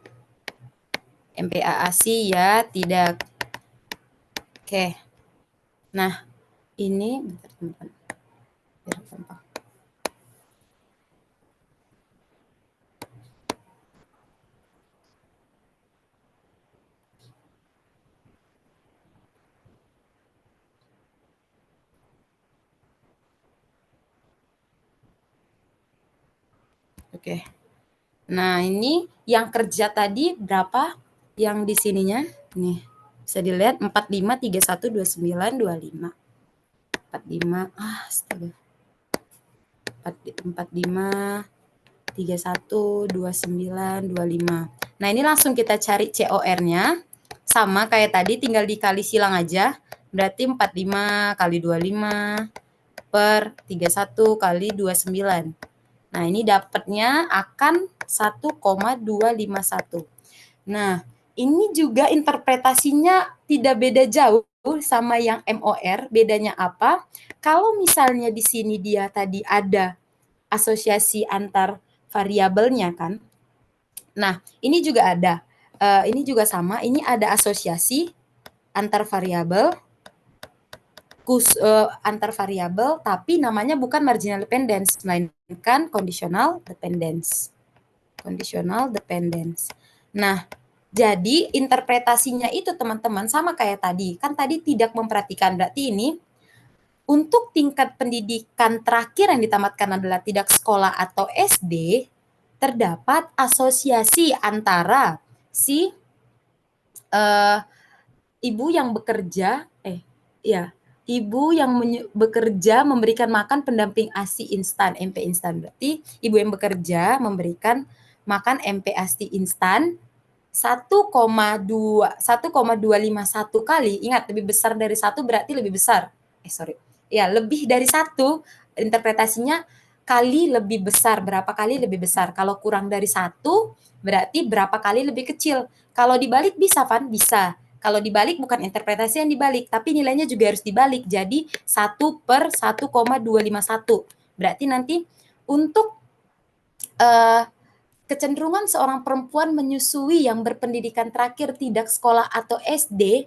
MPA ASI ya, tidak. Oke. Nah, ini bentar teman-teman. Biar gampang. Oke. Nah, ini yang kerja tadi berapa? Yang di sininya nih. Bisa dilihat 45 31 29 25. 45 astaga. 45 31 29 25. Nah, ini langsung kita cari COR-nya. Sama kayak tadi, tinggal dikali silang aja. Berarti 45 kali 25 per 31 kali 29. Nah, ini dapatnya akan 1,251. Nah, ini juga interpretasinya tidak beda jauh sama yang MOR. Bedanya apa? Kalau misalnya di sini dia tadi ada asosiasi antar variabelnya kan. Nah, ini juga ada. Ini juga sama. Ini ada asosiasi antar variabel. antar variabel, tapi namanya bukan marginal dependence, melainkan conditional dependence. Conditional dependence. Nah, jadi interpretasinya itu teman-teman sama kayak tadi. Kan tadi tidak memperhatikan, berarti ini untuk tingkat pendidikan terakhir yang ditamatkan adalah tidak sekolah atau SD, terdapat asosiasi antara si ibu yang bekerja, ibu yang bekerja memberikan makan pendamping ASI instan, MP instan. Berarti ibu yang bekerja memberikan makan MP ASI instan 1,251 kali. Ingat, lebih besar dari 1 berarti lebih besar. Lebih dari 1 interpretasinya kali lebih besar. Berapa kali lebih besar? Kalau kurang dari 1 berarti berapa kali lebih kecil. Kalau dibalik bisa, Van? Bisa. Kalau dibalik bukan interpretasi yang dibalik, tapi nilainya juga harus dibalik. Jadi 1/1,251. Berarti nanti untuk kecenderungan seorang perempuan menyusui yang berpendidikan terakhir tidak sekolah atau SD,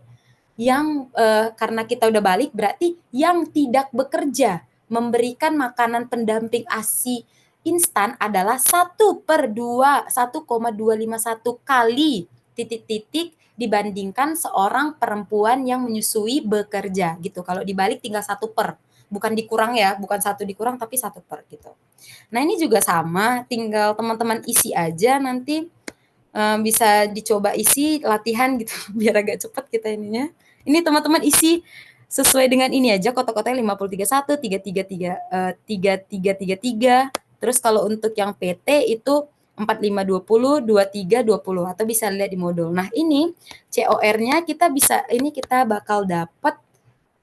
yang karena kita udah balik berarti yang tidak bekerja memberikan makanan pendamping ASI instan adalah 1/1,251 kali titik-titik dibandingkan seorang perempuan yang menyusui bekerja gitu. Kalau dibalik tinggal 1 per, bukan dikurang ya, bukan 1 dikurang tapi 1 per gitu. Nah, ini juga sama, tinggal teman-teman isi aja nanti bisa dicoba isi latihan gitu biar agak cepat kita ininya. Ini teman-teman isi sesuai dengan ini aja, kotak-kotaknya 5031, 3333. Terus kalau untuk yang PT itu 4520, 2320 atau bisa lihat di modul. Nah, ini COR-nya kita bakal dapat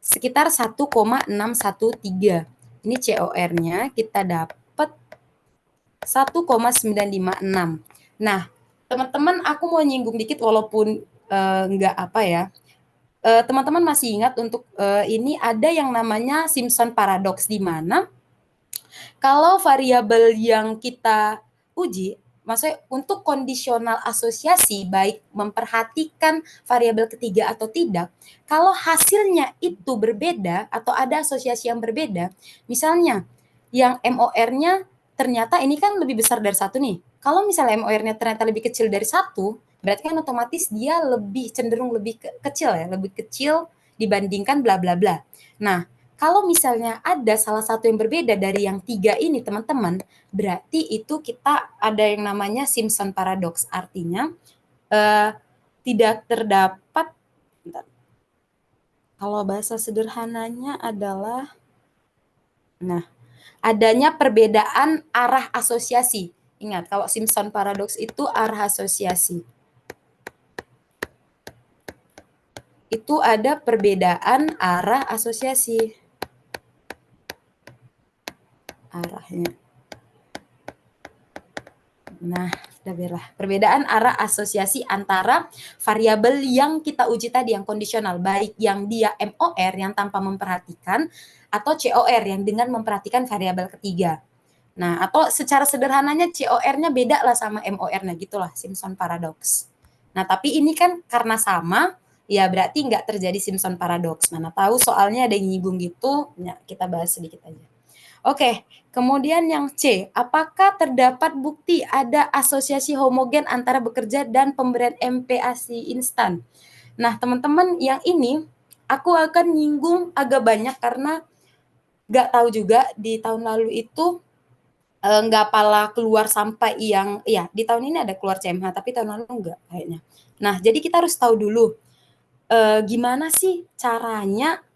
sekitar 1,613. Ini COR-nya kita dapat 1,956. Nah, teman-teman, aku mau nyinggung dikit walaupun nggak apa ya. Teman-teman masih ingat untuk ini ada yang namanya Simpson paradox, di mana kalau variabel yang kita uji, maksudnya untuk kondisional asosiasi, baik memperhatikan variabel ketiga atau tidak, kalau hasilnya itu berbeda atau ada asosiasi yang berbeda, misalnya yang MOR-nya ternyata ini kan lebih besar dari 1 nih. Kalau misalnya MOR-nya ternyata lebih kecil dari 1, berarti kan otomatis dia lebih cenderung lebih kecil ya, lebih kecil dibandingkan bla bla bla. Nah, kalau misalnya ada salah satu yang berbeda dari yang 3 ini teman-teman, berarti itu kita ada yang namanya Simpson paradox. Artinya tidak terdapat, kalau bahasa sederhananya adalah, adanya perbedaan arah asosiasi. Ingat, kalau Simpson paradox itu arah asosiasi. Itu ada perbedaan arah asosiasi. Arahnya. Nah, perbedaan arah asosiasi antara variabel yang kita uji tadi yang kondisional, baik yang dia MOR yang tanpa memperhatikan atau COR yang dengan memperhatikan variabel ketiga. Nah, atau secara sederhananya COR-nya beda lah sama MOR-nya gitulah, Simpson paradox. Nah, tapi ini kan karena sama, ya berarti nggak terjadi Simpson paradox. Mana tahu soalnya ada yang nyinggung gitu, ya kita bahas sedikit aja. Oke, kemudian yang C, apakah terdapat bukti ada asosiasi homogen antara bekerja dan pemberian MPASI instan? Nah, teman-teman, yang ini aku akan nyinggung agak banyak karena nggak tahu juga di tahun lalu itu nggak pala keluar sampai yang, ya di tahun ini ada keluar CMH, tapi tahun lalu enggak kayaknya. Nah, jadi kita harus tahu dulu gimana sih caranya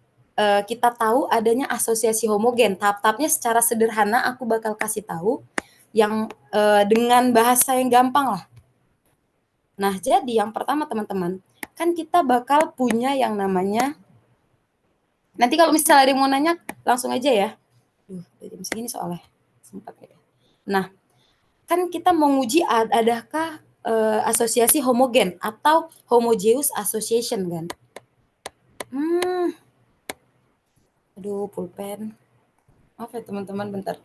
kita tahu adanya asosiasi homogen. Tahap-tahapnya secara sederhana aku bakal kasih tahu yang dengan bahasa yang gampang lah. Nah, jadi yang pertama teman-teman, kan kita bakal punya yang namanya, nanti kalau misalnya ada yang mau nanya langsung aja ya. Jam segini soalnya sempat ya. Nah, kan kita mau nguji adakah asosiasi homogen atau homogeneous association kan. Aduh, pulpen. Maaf ya teman-teman, bentar.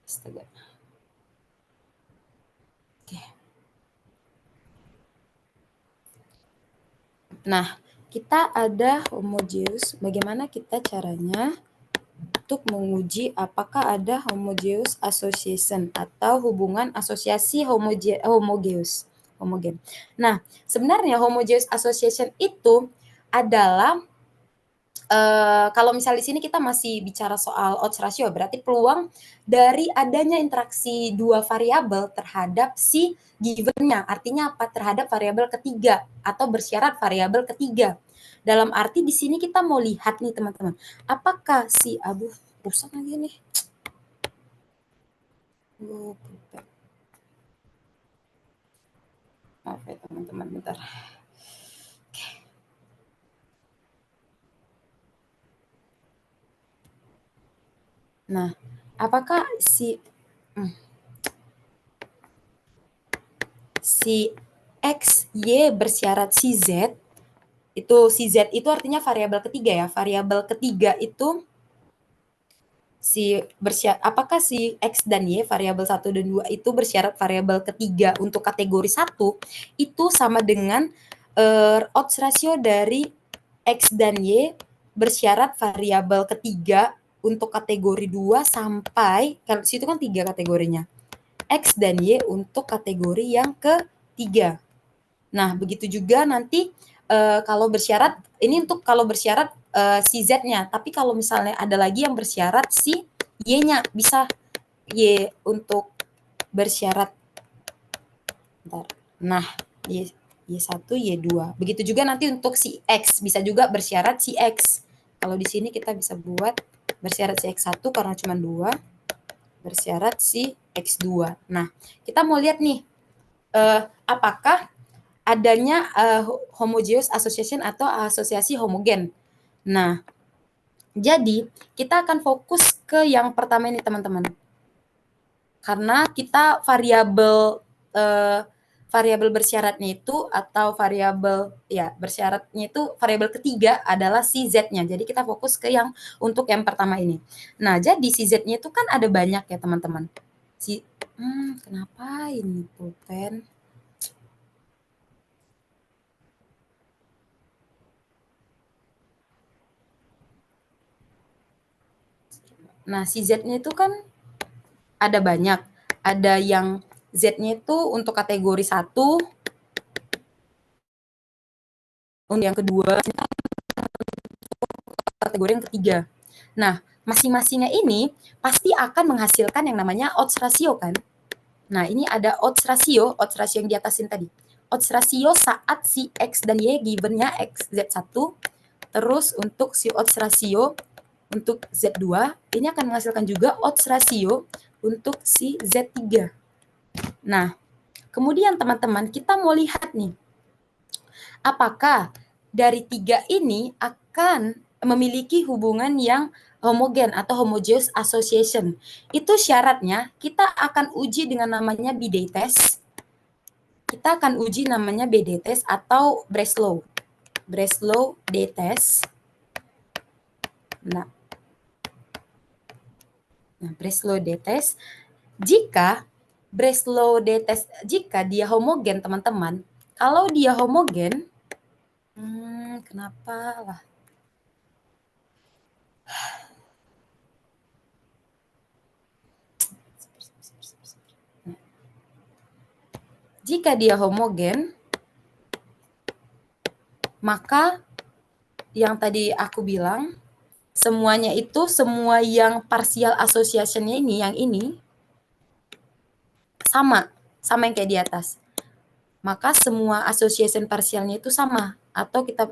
Astaga. Oke. Nah, kita ada homogeneous. Bagaimana kita caranya untuk menguji apakah ada homogeneous association atau hubungan asosiasi homogeneous. Nah, sebenarnya homogeneous association itu adalah kalau misal di sini kita masih bicara soal odds ratio, berarti peluang dari adanya interaksi dua variabel terhadap si given-nya. Artinya apa? Terhadap variabel ketiga atau bersyarat variabel ketiga. Dalam arti di sini kita mau lihat nih teman-teman, apakah si rusak lagi nih. Maaf ya teman-teman, bentar. Nah, apakah si X, Y bersyarat si Z, si Z itu artinya variabel ketiga ya. Variabel ketiga itu apakah si X dan Y, variabel 1 dan 2 itu bersyarat variabel ketiga untuk kategori 1, itu sama dengan odds ratio dari X dan Y bersyarat variabel ketiga untuk kategori 2 sampai, kalau situ kan 3 kategorinya, X dan Y untuk kategori yang ketiga. Nah, begitu juga nanti kalau bersyarat, ini untuk kalau bersyarat si Z-nya, tapi kalau misalnya ada lagi yang bersyarat si Y-nya, bisa Y untuk bersyarat. Bentar. Nah, Y1, Y2. Begitu juga nanti untuk si X, bisa juga bersyarat si X. Kalau di sini kita bisa buat bersyarat si X1 karena cuma 2, bersyarat si X2. Nah, kita mau lihat nih, apakah adanya homogeneous association atau asosiasi homogen. Nah, jadi kita akan fokus ke yang pertama ini teman-teman. Karena kita variabel bersyaratnya itu atau bersyaratnya itu variabel ketiga adalah si Z-nya. Jadi kita fokus ke yang untuk yang pertama ini. Nah, jadi si Z-nya itu kan ada banyak ya teman-teman. Kenapa ini pulpen? Nah, si Z-nya itu kan ada banyak. Ada yang Z-nya itu untuk kategori 1, untuk yang kedua, kategori yang ketiga. Nah, masing-masingnya ini pasti akan menghasilkan yang namanya odds ratio kan. Nah, ini ada odds ratio yang di atasin tadi. Odds ratio saat si X dan Y given-nya X, Z1, terus untuk si odds ratio untuk Z2, ini akan menghasilkan juga odds ratio untuk si Z3. Nah, kemudian teman-teman, kita mau lihat nih, apakah dari 3 ini akan memiliki hubungan yang homogen atau homogeneous association. Itu syaratnya kita akan uji dengan namanya BD test. Kita akan uji namanya BD test atau Breslow D-test. Nah, Breslow D-test. Jika Breslow D-test, jika dia homogen teman-teman, kalau dia homogen, kenapa lah? Jika dia homogen, maka yang tadi aku bilang, semuanya itu, semua yang partial association-nya ini, yang ini, sama yang kayak di atas. Maka semua association partialnya itu sama. Atau kita...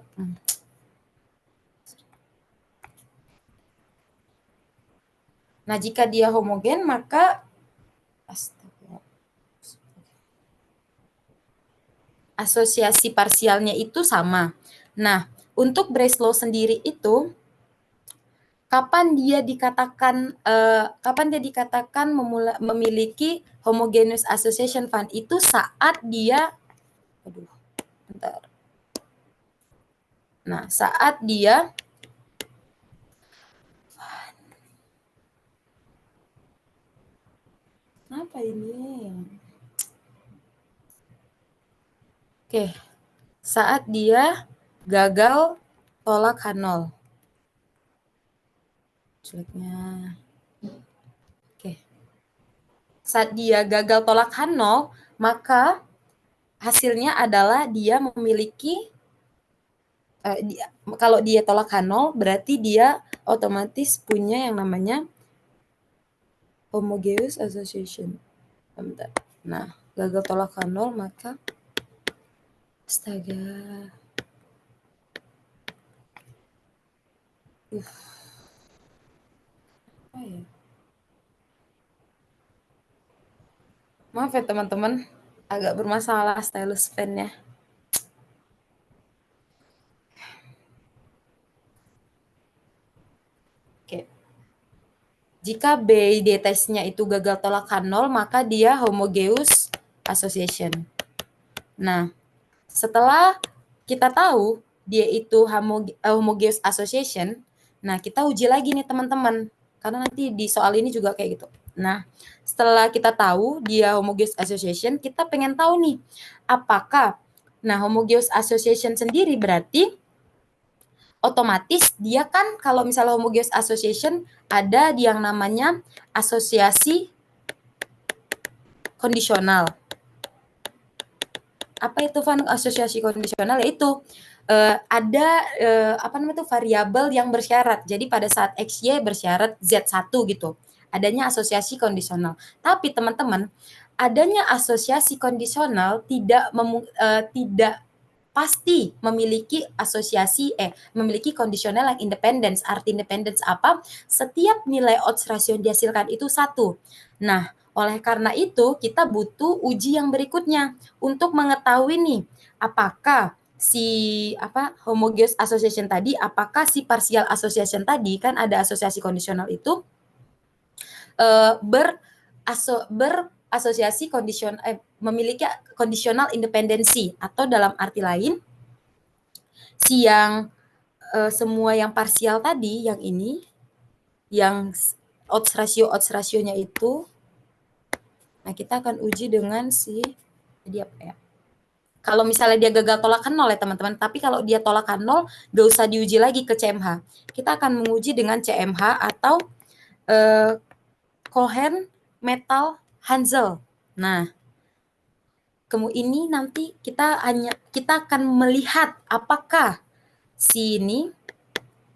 Nah, jika dia homogen, maka asosiasi parsialnya itu sama. Nah, untuk Breslow sendiri itu, kapan dia dikatakan memiliki homogeneous association fund itu saat dia, Nah, saat dia apa ini? Oke. Saat dia gagal tolak H0. Jeleknya. Oke. Saat dia gagal tolak H0, maka hasilnya adalah dia memiliki kalau dia tolak H0 berarti dia otomatis punya yang namanya homogeneous association. Bentar. Nah, gagal tolak H0 maka astaga. Oh ya. Maaf ya teman-teman, agak bermasalah stylus pen-nya. Oke. Jika BID testnya itu gagal tolak H0, maka dia homogeneous association. Nah, setelah kita tahu dia itu homogeneous association, nah kita uji lagi nih teman-teman. Karena nanti di soal ini juga kayak gitu. Nah, setelah kita tahu dia homogeneous association, kita pengen tahu nih, apakah homogeneous association sendiri berarti otomatis dia kan kalau misalnya homogeneous association ada yang namanya asosiasi kondisional. Apa itu asosiasi kondisional? Yaitu ada variabel yang bersyarat. Jadi pada saat XY bersyarat Z1 gitu. Adanya asosiasi kondisional. Tapi teman-teman, adanya asosiasi kondisional tidak pasti memiliki memiliki kondisional yang independen. Arti independen apa? Setiap nilai odds ratio yang dihasilkan itu 1. Nah, oleh karena itu kita butuh uji yang berikutnya untuk mengetahui nih apakah si homogeneous association tadi, apakah si partial association tadi kan ada asosiasi kondisional itu berasosiasi memiliki kondisional independensi, atau dalam arti lain si yang semua yang parsial tadi, yang ini yang odds rasionya itu, nah kita akan uji dengan si jadi apa ya, kalau misalnya dia gagal tolak H0 ya teman-teman, tapi kalau dia tolak H0 gak usah diuji lagi ke CMH, kita akan menguji dengan CMH atau Cohen Metal Hansel. Nah, kemudian ini nanti kita akan melihat apakah si ini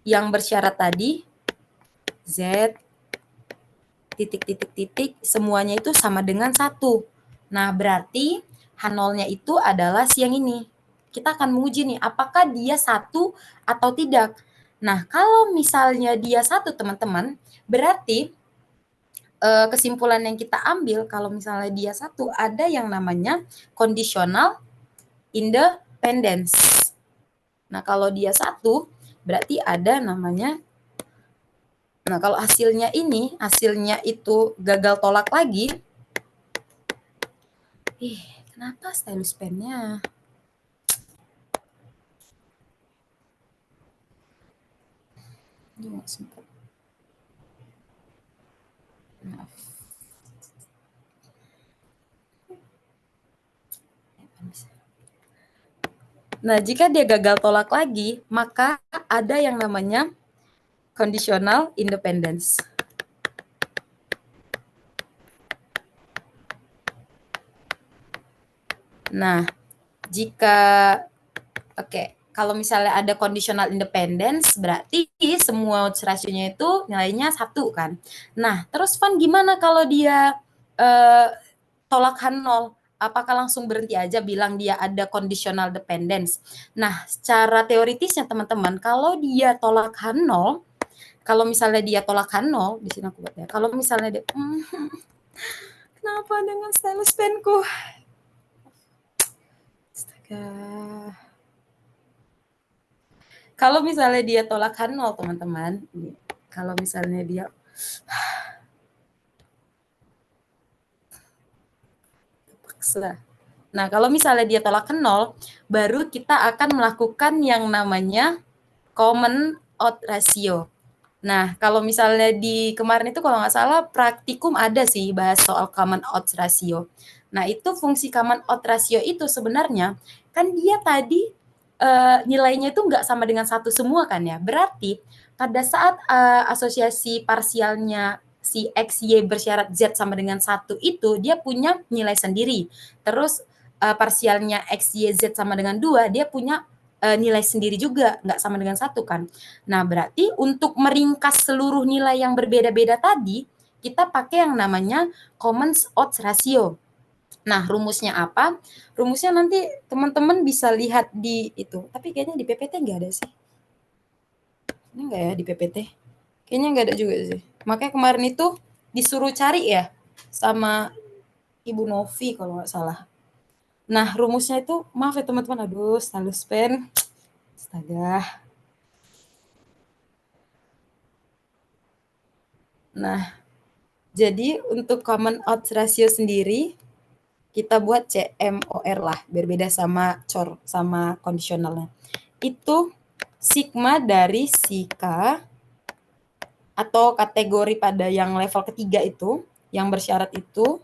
yang bersyarat tadi Z titik semuanya itu sama dengan 1. Nah, berarti H0-nya itu adalah si yang ini. Kita akan menguji nih apakah dia 1 atau tidak. Nah, kalau misalnya dia 1 teman-teman, berarti kesimpulan yang kita ambil kalau misalnya dia 1 ada yang namanya conditional independence. Nah, kalau dia 1 berarti ada namanya, nah kalau hasilnya itu gagal tolak lagi. Kenapa stylus pen-nya? Ini nggak sempat. Maaf. Nah, jika dia gagal tolak lagi, maka ada yang namanya conditional independence. Nah, kalau misalnya ada conditional independence, berarti semua odds rasionya itu nilainya 1 kan. Nah, terus Van gimana kalau dia tolak H0? Apakah langsung berhenti aja bilang dia ada conditional dependence? Nah, secara teoritisnya teman-teman, kalau dia tolak H0, kalau misalnya dia tolak H0, di sini aku buat ya. Kalau misalnya dia kenapa dengan stylus penku? Astaga. Kalau misalnya dia tolak H0 teman-teman, kalau misalnya dia nah, kalau misalnya dia tolak H0, baru kita akan melakukan yang namanya common odd ratio. Nah, kalau misalnya di kemarin itu kalau nggak salah praktikum ada sih bahas soal common odd ratio. Nah, itu fungsi common odd ratio itu sebenarnya kan dia tadi nilainya itu nggak sama dengan 1 semua kan ya. Berarti pada saat, asosiasi parsialnya si X, Y bersyarat Z sama dengan 1 itu, dia punya nilai sendiri. Terus, parsialnya X, Y, Z sama dengan 2, dia punya, nilai sendiri juga, nggak sama dengan 1 kan. Nah, berarti untuk meringkas seluruh nilai yang berbeda-beda tadi, kita pakai yang namanya common odds ratio. Nah, rumusnya apa? Rumusnya nanti teman-teman bisa lihat di itu, tapi kayaknya di PPT nggak ada sih. Ini nggak ya di PPT? Kayaknya nggak ada juga sih. Makanya kemarin itu disuruh cari ya sama Ibu Novi kalau nggak salah. Nah, rumusnya itu, maaf ya teman-teman, aduh, stylus pen. Astaga. Nah, jadi untuk common odds ratio sendiri, kita buat CMOR lah, berbeda sama COR, sama kondisionalnya. Itu sigma dari si K atau kategori pada yang level ketiga itu, yang bersyarat itu,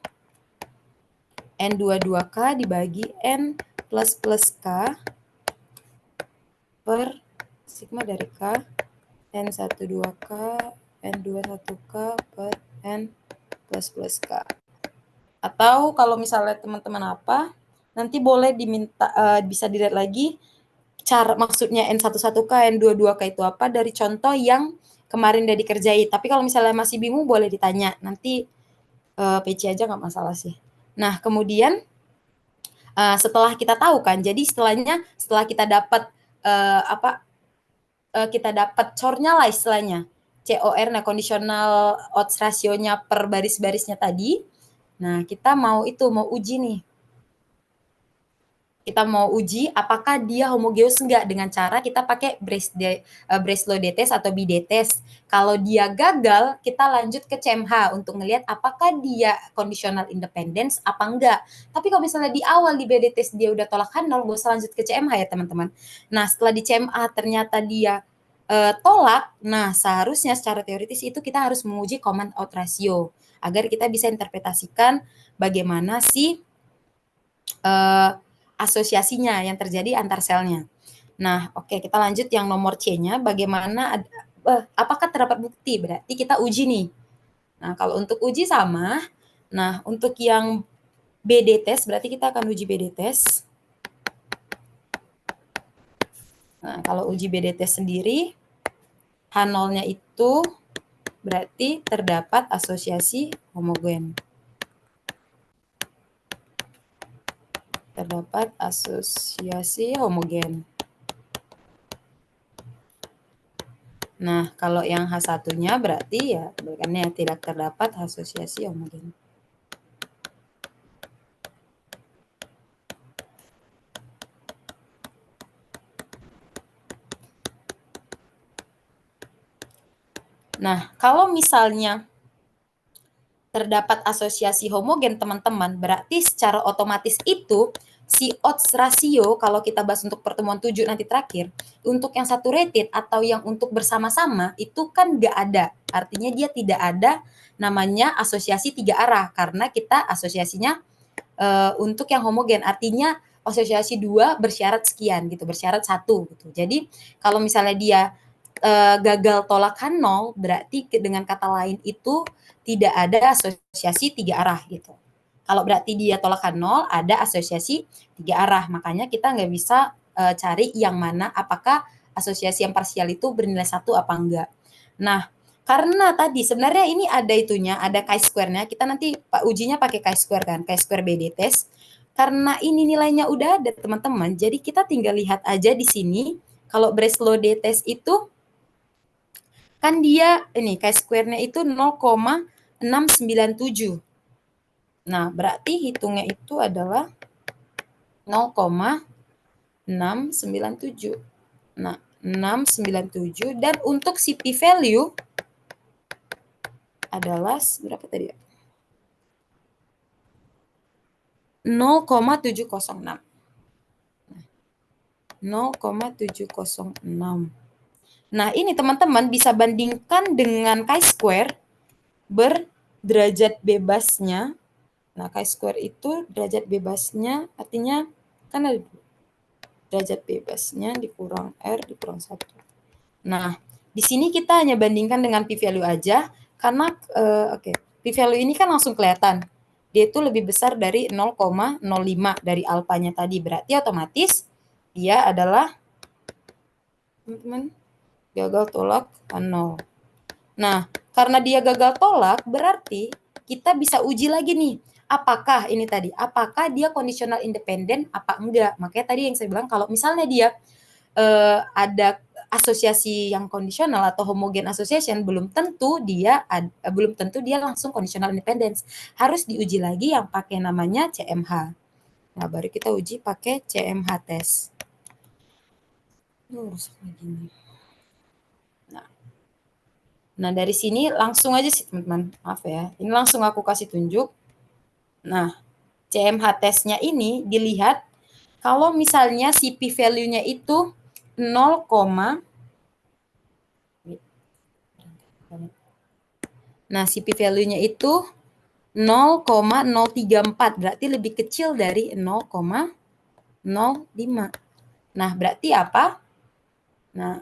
N22K dibagi N plus plus K per sigma dari K, N12K, N21K per N plus plus K. Atau kalau misalnya teman-teman apa, nanti boleh diminta, bisa dilihat lagi cara maksudnya N11K, N22K itu apa dari contoh yang kemarin udah dikerjain. Tapi kalau misalnya masih bingung boleh ditanya, nanti PC aja nggak masalah sih. Nah, kemudian setelah kita tahu kan, jadi setelah kita dapat kita dapat cornya lah istilahnya, COR, nah conditional odds ratio-nya per baris-barisnya tadi. Nah, kita mau uji nih. Kita mau uji apakah dia homogeus enggak dengan cara kita pakai Breslow d-test atau b-d-test. Kalau dia gagal, kita lanjut ke CMH untuk ngelihat apakah dia conditional independence apa enggak. Tapi kalau misalnya di awal di b-d-test dia udah tolakan 0, gak usah lanjut ke CMH ya teman-teman. Nah, setelah di CMA ternyata dia tolak, nah seharusnya secara teoritis itu kita harus menguji common out ratio agar kita bisa interpretasikan bagaimana sih asosiasinya yang terjadi antar selnya. Nah, oke, kita lanjut yang nomor C-nya, bagaimana apakah terdapat bukti? Berarti kita uji nih. Nah, kalau untuk uji sama, nah untuk yang BD test berarti kita akan uji BD test. Nah, kalau uji BD test sendiri, H0-nya itu berarti terdapat asosiasi homogen. Terdapat asosiasi homogen. Nah, kalau yang H1-nya berarti ya bukannya tidak terdapat asosiasi homogen. Nah, kalau misalnya terdapat asosiasi homogen teman-teman, berarti secara otomatis itu si odds ratio kalau kita bahas untuk pertemuan 7 nanti terakhir, untuk yang saturated atau yang untuk bersama-sama itu kan nggak ada. Artinya dia tidak ada namanya asosiasi 3 arah karena kita asosiasinya untuk yang homogen. Artinya asosiasi 2 bersyarat sekian gitu, bersyarat 1 gitu. Jadi kalau misalnya dia gagal tolakan 0, berarti dengan kata lain itu tidak ada asosiasi 3 arah gitu. Kalau berarti dia tolakan 0, ada asosiasi 3 arah. Makanya kita nggak bisa cari yang mana apakah asosiasi yang parsial itu bernilai 1 apa enggak. Nah, karena tadi sebenarnya ini ada itunya, ada chi-square-nya. Kita nanti ujinya pakai chi-square kan, chi-square BD test. Karena ini nilainya udah ada teman-teman, jadi kita tinggal lihat aja di sini. Kalau Breslow d-test itu kan dia ini chi-square-nya itu 0,697. Nah, berarti hitungnya itu adalah 0,697. Nah, 697 dan untuk si p-value adalah berapa tadi ya? 0,706. 0,706. Nah, ini teman-teman bisa bandingkan dengan chi-square berderajat bebasnya. Nah, chi-square itu derajat bebasnya artinya kan ada derajat bebasnya dikurang R dikurang 1. Nah, di sini kita hanya bandingkan dengan p-value aja, karena p-value ini kan langsung kelihatan. Dia itu lebih besar dari 0,05 dari alfanya tadi. Berarti otomatis dia adalah, teman-teman, gagal tolak 0. Nah, karena dia gagal tolak, berarti kita bisa uji lagi nih. Apakah ini tadi, apakah dia conditional independent apa enggak. Makanya tadi yang saya bilang, kalau misalnya dia ada asosiasi yang kondisional atau homogen association, belum tentu dia langsung conditional independence. Harus diuji lagi yang pakai namanya CMH. Nah, baru kita uji pakai CMH test. Rusak lagi nih. Nah, dari sini langsung aja sih teman-teman. Maaf ya. Ini langsung aku kasih tunjuk. Nah, CMH testnya ini dilihat kalau misalnya si p-value-nya itu 0, nah, si p-value-nya itu 0,034, berarti lebih kecil dari 0,05. Nah, berarti apa? Nah,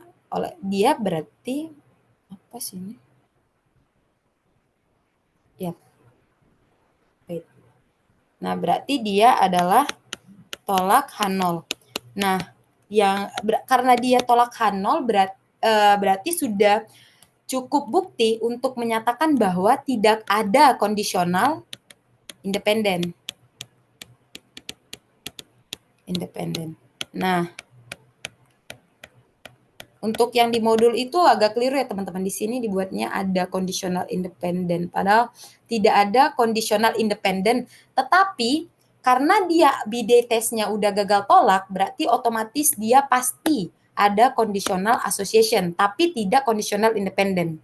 dia berarti apa sih ini? Ya. Wait. Nah, berarti dia adalah tolak H0. Nah, karena dia tolak H0 berarti sudah cukup bukti untuk menyatakan bahwa tidak ada kondisional independen. Nah, untuk yang di modul itu agak keliru ya teman-teman. Di sini dibuatnya ada conditional independent. Padahal tidak ada conditional independent. Tetapi karena dia BD testnya udah gagal tolak, berarti otomatis dia pasti ada conditional association. Tapi tidak conditional independent.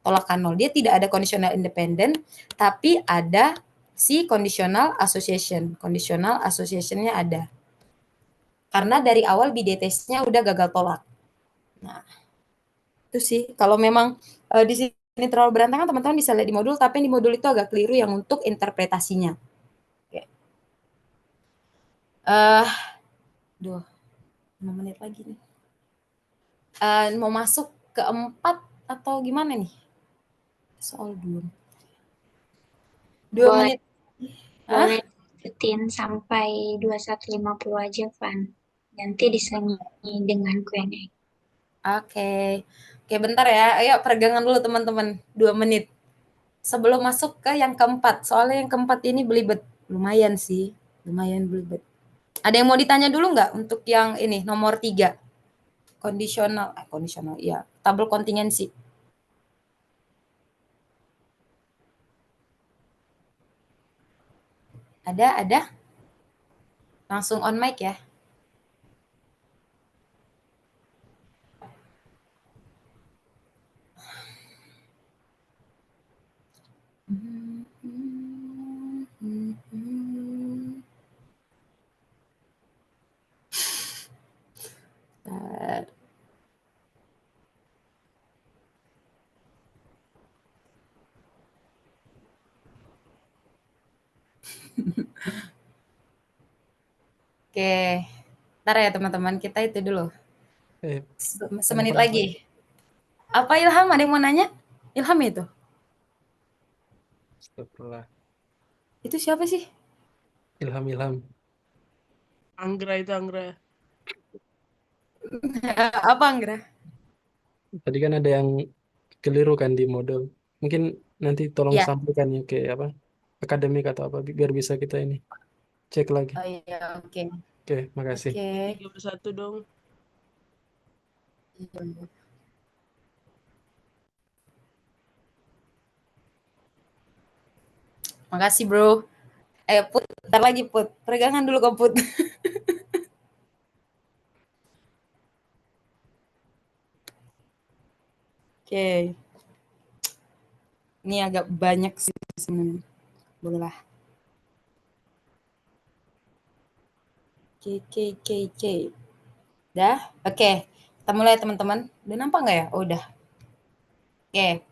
Tolakan 0. Dia tidak ada conditional independent, tapi ada si conditional association. Conditional association-nya ada. Karena dari awal BD testnya udah gagal tolak. Nah, itu sih. Kalau memang di sini terlalu berantakan, teman-teman bisa lihat di modul, tapi di modul itu agak keliru yang untuk interpretasinya. Oke. 5 menit lagi nih. Mau masuk ke 4 atau gimana nih? Soal 2 menit. Boleh lanjutin sampai 21.50 aja, Van. Nanti diselingi dengan Q&A. Oke, bentar ya. Ayo peregangan dulu teman-teman. 2 menit. Sebelum masuk ke yang keempat. Soalnya yang keempat ini belibet. Lumayan sih. Lumayan belibet. Ada yang mau ditanya dulu nggak untuk yang ini, nomor 3? Kondisional, ya. Tabel kontingensi. Ada? Langsung on mic ya. Oke, ntar ya teman-teman, kita itu dulu. Semenit lagi. Apa Ilham? Ada yang mau nanya? Ilham itu? Astagfirullah. Itu siapa sih? Ilham. Anggra itu Anggra. Apa Anggra? Tadi kan ada yang keliru kan di modul. Mungkin nanti tolong Ya. sampaikan ya ke apa? Akademik atau apa biar bisa kita ini cek lagi. Oh iya, oke. Oke, makasih. Oke. 31 dong. Makasih bro. Put, bentar lagi Put. Peregangan dulu kok Put. Oke. Ini agak banyak sih sebenarnya. Boleh lah. Oke. Udah? Oke. Kita mulai teman-teman. Udah nampak nggak ya? Oh, udah. Oke.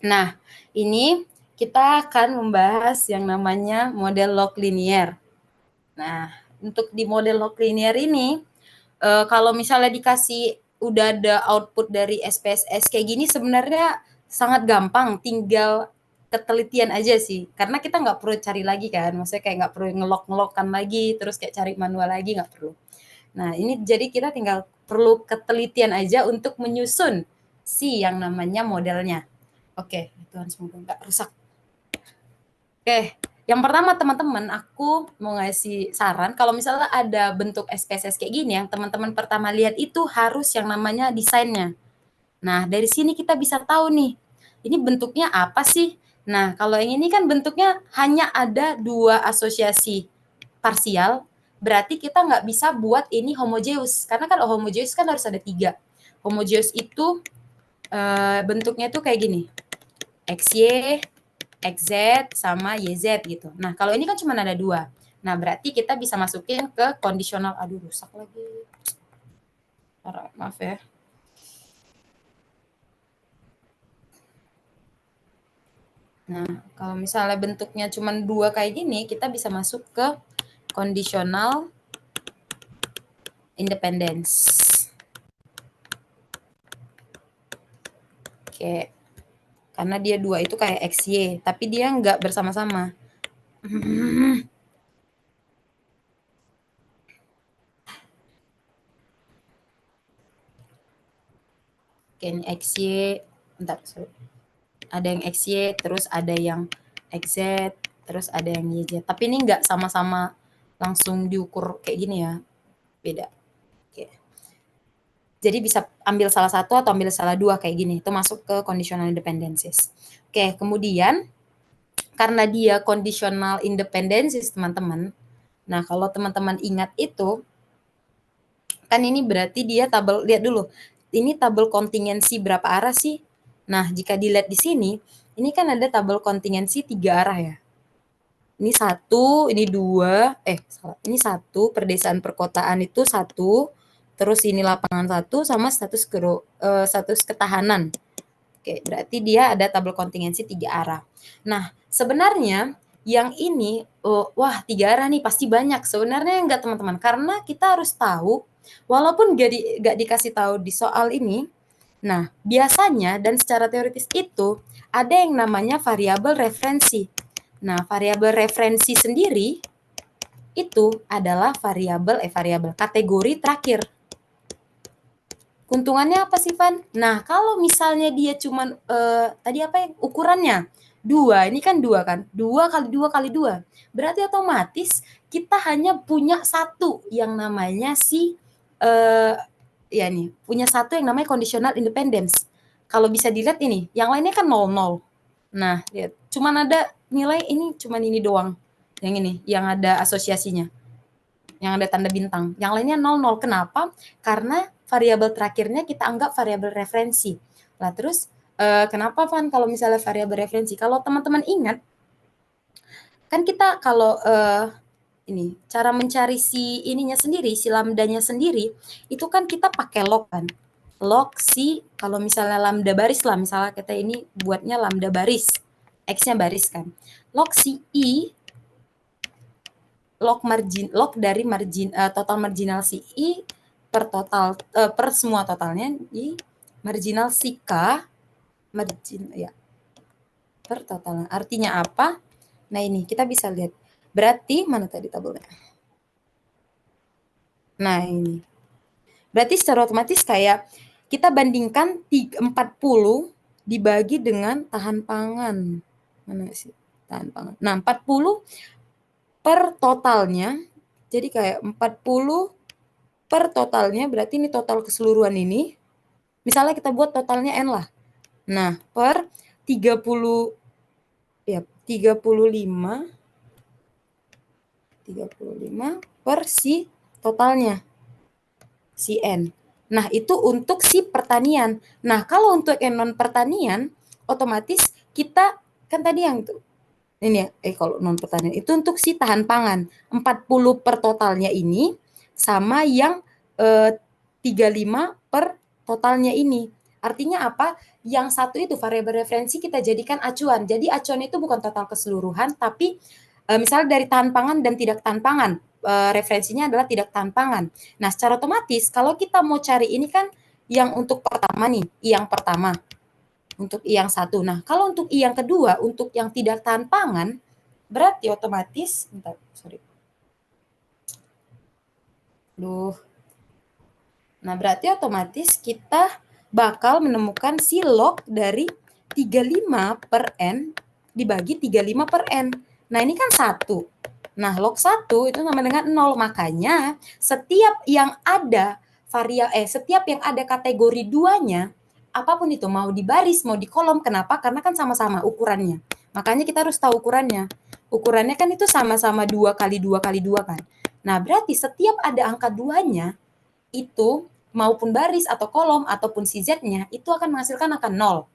Nah, ini kita akan membahas yang namanya model log linear. Nah, untuk di model log linear ini, kalau misalnya dikasih udah ada output dari SPSS kayak gini sebenarnya sangat gampang, tinggal ketelitian aja sih. Karena kita nggak perlu cari lagi kan, maksudnya kayak nggak perlu ngelok-ngelokkan lagi, terus kayak cari manual lagi, nggak perlu. Nah, ini jadi kita tinggal perlu ketelitian aja untuk menyusun si yang namanya modelnya. Oke, Tuhan semoga nggak rusak. Oke, yang pertama teman-teman, aku mau ngasih saran kalau misalnya ada bentuk SPSS kayak gini, yang teman-teman pertama lihat itu harus yang namanya desainnya. Nah, dari sini kita bisa tahu nih, ini bentuknya apa sih? Nah, kalau yang ini kan bentuknya hanya ada 2 asosiasi parsial, berarti kita nggak bisa buat ini homogeus. Karena kan homogeus kan harus ada 3. Homogeus itu bentuknya tuh kayak gini, XY, XZ, sama YZ gitu. Nah, kalau ini kan cuma ada 2. Nah, berarti kita bisa masukin ke kondisional. Aduh, rusak lagi. Maaf ya. Nah, kalau misalnya bentuknya cuma 2 kayak gini, kita bisa masuk ke conditional independence. Oke. Karena dia 2 itu kayak XY, tapi dia nggak bersama-sama. Oke, ini XY, bentar, sorry. Ada yang XY, terus ada yang XZ, terus ada yang YZ. Tapi ini nggak sama-sama langsung diukur kayak gini ya, beda. Oke. Jadi bisa ambil salah satu atau ambil salah 2 kayak gini, itu masuk ke conditional independencies. Oke, kemudian karena dia conditional independencies teman-teman, nah kalau teman-teman ingat itu, kan ini berarti dia tabel, lihat dulu, ini tabel kontingensi berapa arah sih? Nah, jika dilihat di sini, ini kan ada tabel kontingensi 3 arah ya. Ini 1, ini 2, ini 1, perdesaan perkotaan itu 1, terus ini lapangan 1 sama status ketahanan. Oke, berarti dia ada tabel kontingensi 3 arah. Nah, sebenarnya yang ini, wah 3 arah nih pasti banyak. Sebenarnya enggak teman-teman, karena kita harus tahu, walaupun nggak dikasih tahu di soal ini, nah biasanya dan secara teoritis itu ada yang namanya variabel referensi. Nah, variabel referensi sendiri itu adalah variabel kategori terakhir. Keuntungannya apa sih, Van? Nah, kalau misalnya dia cuman tadi apa yang ukurannya 2, ini kan 2 kan? 2 kali 2 kali 2. Berarti otomatis kita hanya punya 1 yang namanya ya nih, punya 1 yang namanya conditional independence. Kalau bisa dilihat ini, yang lainnya kan 0, 0. Nah, lihat, cuman ada nilai ini, cuman ini doang. Yang ini, yang ada asosiasinya. Yang ada tanda bintang. Yang lainnya 0, 0. Kenapa? Karena variabel terakhirnya kita anggap variabel referensi. Nah, terus kenapa, Van, kalau misalnya variabel referensi? Kalau teman-teman ingat, kan kita kalau ini cara mencari si ininya sendiri, si lambdanya sendiri, itu kan kita pakai log kan. Log si, kalau misalnya lambda baris lah, misalnya kita ini buatnya lambda baris, X-nya baris kan. Log si I, log dari total marginal si I per total per semua totalnya di marginal si K per totalnya. Artinya apa? Nah, ini kita bisa lihat. Berarti mana tadi tabelnya? Nah, ini. Berarti secara otomatis kayak kita bandingkan 40 dibagi dengan tahan pangan. Mana sih tahan pangan? Nah, 40 per totalnya. Jadi kayak 40 per totalnya, berarti ini total keseluruhan ini. Misalnya kita buat totalnya N lah. Nah, per 35 per si totalnya, si N. Nah, itu untuk si pertanian. Nah, kalau untuk yang non pertanian, otomatis kita, kan tadi yang itu, ini ya, kalau non pertanian, itu untuk si tahan pangan. 40 per totalnya ini, sama yang 35 per totalnya ini. Artinya apa? Yang satu itu variabel referensi kita jadikan acuan. Jadi acuan itu bukan total keseluruhan, tapi misalnya dari tahan pangan dan tidak tahan pangan. referensinya adalah tidak tahan pangan. Nah, secara otomatis kalau kita mau cari ini kan yang untuk pertama nih, I yang pertama. Untuk I yang satu. Nah, kalau untuk I yang kedua, untuk yang tidak tahan pangan, berarti otomatis, bentar, sorry. Nah, berarti otomatis kita bakal menemukan si log dari 35 per N dibagi 35 per N. Nah, ini kan 1. Nah, log 1 itu sama dengan 0. Makanya setiap yang ada setiap yang ada kategori 2-nya, apapun itu, mau di baris, mau di kolom, kenapa? Karena kan sama-sama ukurannya. Makanya kita harus tahu ukurannya. Ukurannya kan itu sama-sama 2 kali 2 kali 2 kan. Nah, berarti setiap ada angka 2-nya, itu maupun baris atau kolom ataupun si Z-nya itu akan menghasilkan angka 0.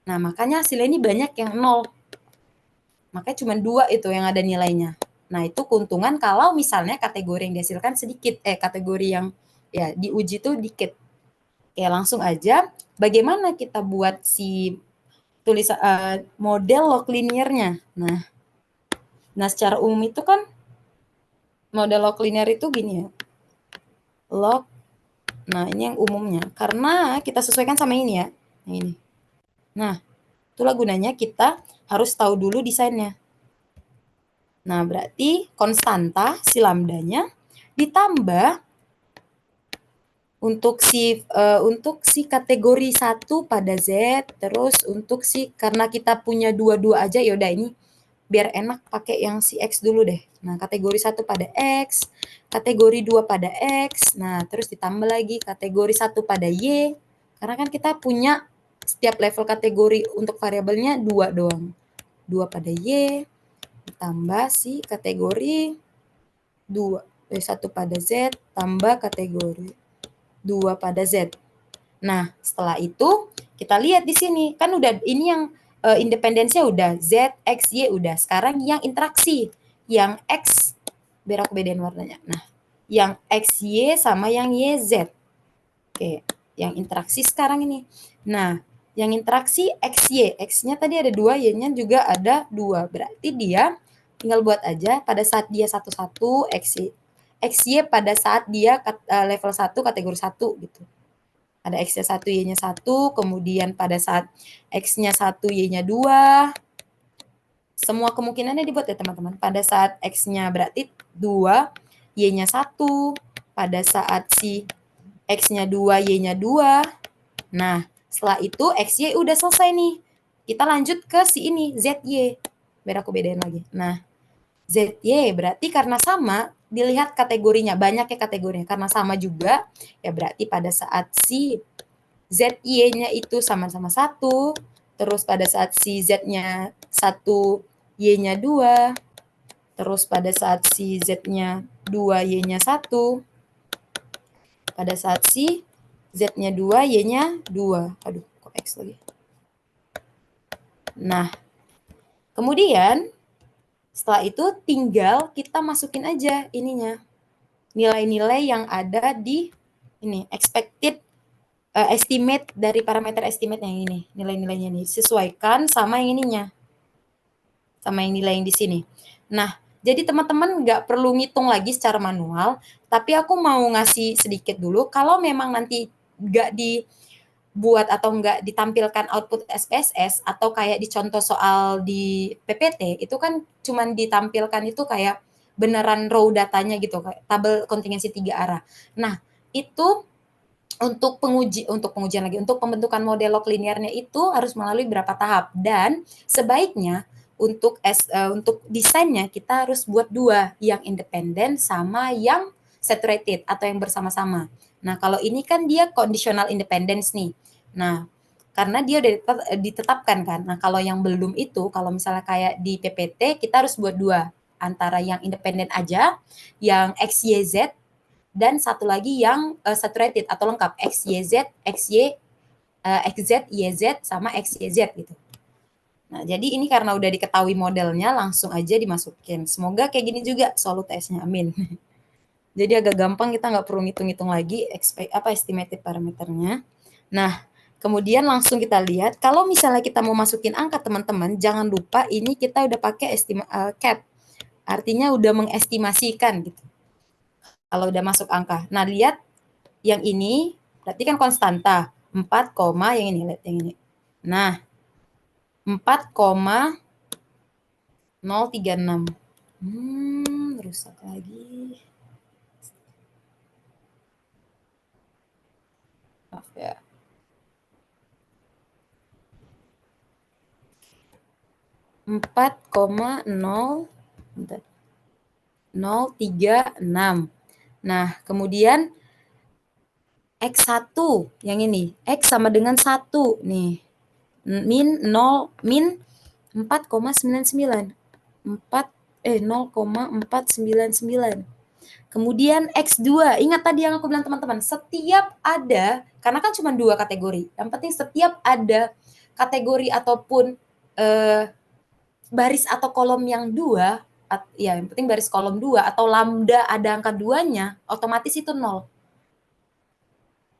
Nah, makanya hasilnya ini banyak yang 0. Makanya cuma 2 itu yang ada nilainya. Nah, itu keuntungan kalau misalnya kategori yang dihasilkan sedikit, kategori yang ya diuji itu dikit. Ya, langsung aja bagaimana kita buat si tulisan model log linearnya. Nah, secara umum itu kan model log linear itu gini ya. Log, nah ini yang umumnya. Karena kita sesuaikan sama ini ya. Yang ini. Nah, itulah gunanya kita harus tahu dulu desainnya. Nah, berarti konstanta si lambdanya ditambah untuk si kategori 1 pada Z, terus untuk karena kita punya 2 aja, ya udah ini biar enak pakai yang si X dulu deh. Nah, kategori 1 pada X, kategori 2 pada X, nah terus ditambah lagi kategori 1 pada Y, karena kan kita punya setiap level kategori untuk variabelnya 2 doang. 2 pada Y, tambah si kategori 1 pada Z, tambah kategori 2 pada Z. Nah, setelah itu kita lihat di sini, kan udah ini yang independensinya udah, Z, X, Y udah. Sekarang yang interaksi, yang X, biar aku bedain warnanya. Nah, yang X, Y sama yang Y, Z. Oke, yang interaksi sekarang ini. Nah, yang interaksi X, Y. X-nya tadi ada 2, Y-nya juga ada 2. Berarti dia tinggal buat aja pada saat dia 1, X, Y pada saat dia level 1, kategori 1 gitu. Ada X-nya 1, Y-nya 1, kemudian pada saat X-nya 1, Y-nya 2. Semua kemungkinannya dibuat ya teman-teman. Pada saat X-nya berarti 2, Y-nya 1. Pada saat si X-nya 2, Y-nya 2. Nah, setelah itu X, Y udah selesai nih. Kita lanjut ke si ini, Z, Y. Biar aku bedain lagi. Nah, Z, Y berarti karena sama, dilihat kategorinya, banyaknya kategorinya. Karena sama juga, ya berarti pada saat si Z, Y-nya itu sama-sama 1, terus pada saat si Z-nya 1, Y-nya 2, terus pada saat si Z-nya 2, Y-nya 1, pada saat si Z-nya 2, Y-nya 2. Aduh, kok X lagi. Nah, kemudian setelah itu tinggal kita masukin aja ininya. Nilai-nilai yang ada di ini, expected estimate dari parameter estimate yang ini. Nilai-nilainya nih, sesuaikan sama yang ininya. Sama yang nilai yang di sini. Nah, jadi teman-teman nggak perlu ngitung lagi secara manual, tapi aku mau ngasih sedikit dulu. Kalau memang nanti nggak dibuat atau nggak ditampilkan output SPSS atau kayak di contoh soal di PPT, itu kan cuman ditampilkan itu kayak beneran raw datanya gitu, kayak tabel kontingensi 3 arah. Nah, itu untuk pengujian lagi, untuk pembentukan model log linearnya itu harus melalui berapa tahap, dan sebaiknya untuk desainnya kita harus buat 2, yang independen sama yang saturated atau yang bersama-sama. Nah, kalau ini kan dia conditional independence nih. Nah, karena dia udah ditetapkan kan. Nah, kalau yang belum itu, kalau misalnya kayak di PPT, kita harus buat 2, antara yang independen aja, yang X, Y, Z, dan satu lagi yang saturated atau lengkap, X, Y, Z, XY, XZ, YZ, sama XYZ gitu. Nah, jadi ini karena udah diketahui modelnya, langsung aja dimasukin. Semoga kayak gini juga soal UTS-nya, amin. Jadi agak gampang, kita nggak perlu ngitung-ngitung lagi estimated parameternya. Nah, kemudian langsung kita lihat, kalau misalnya kita mau masukin angka teman-teman, jangan lupa ini kita udah pakai cap. Artinya udah mengestimasikan gitu. Kalau udah masuk angka. Nah, lihat yang ini berarti kan konstanta. 4, yang ini, lihat yang ini. Nah, 4,036. Rusak lagi. Maaf ya. Empat koma nol 036. Nah, kemudian X1 yang ini. X sama dengan 1 nih. Min 4,99. 0,499. Kemudian X2, ingat tadi yang aku bilang teman-teman, setiap ada, karena kan cuma 2 kategori, yang penting setiap ada kategori ataupun baris atau kolom yang 2, ya yang penting baris kolom 2 atau lambda ada angka 2-nya, otomatis itu 0.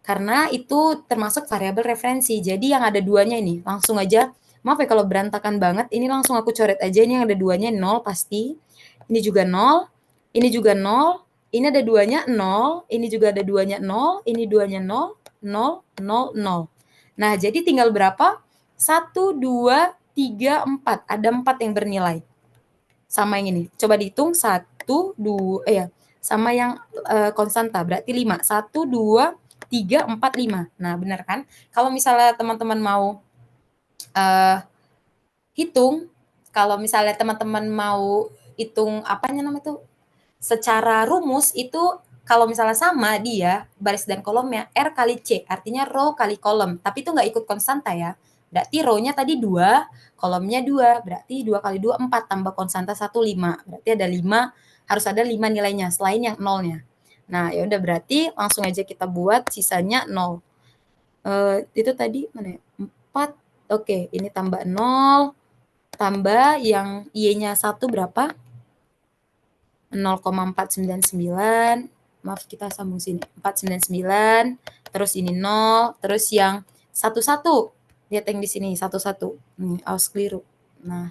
Karena itu termasuk variabel referensi. Jadi yang ada 2-nya ini, langsung aja, maaf ya kalau berantakan banget, ini langsung aku coret aja, ini yang ada 2-nya 0 pasti. Ini juga 0, ini juga 0, ini ada 2-nya 0, ini juga ada 2-nya 0, ini 2-nya 0, 0, 0, 0. Nah, jadi tinggal berapa? 1, 2, 3, 4. Ada 4 yang bernilai. Sama yang ini. Coba dihitung 1, 2, sama yang konstanta, berarti 5. 1, 2, 3, 4, 5. Nah, benar kan? Kalau misalnya teman-teman mau hitung, kalau misalnya teman-teman mau hitung apanya namanya tuh, secara rumus itu kalau misalnya sama dia baris dan kolomnya R kali C, artinya row kali kolom, tapi itu nggak ikut konstanta ya. Berarti row-nya tadi 2, kolomnya 2, berarti 2 kali 2, 4, tambah konstanta 1, 5. Berarti ada 5, harus ada 5 nilainya, selain yang nolnya. Nah, ya udah berarti langsung aja kita buat sisanya 0. Itu tadi mana ya? 4, oke, ini tambah 0, tambah yang Y-nya 1 berapa? 0,499, maaf kita sambung sini, 499, terus ini 0, terus yang 11, lihat yang di sini 11, nih awas keliru. Nah,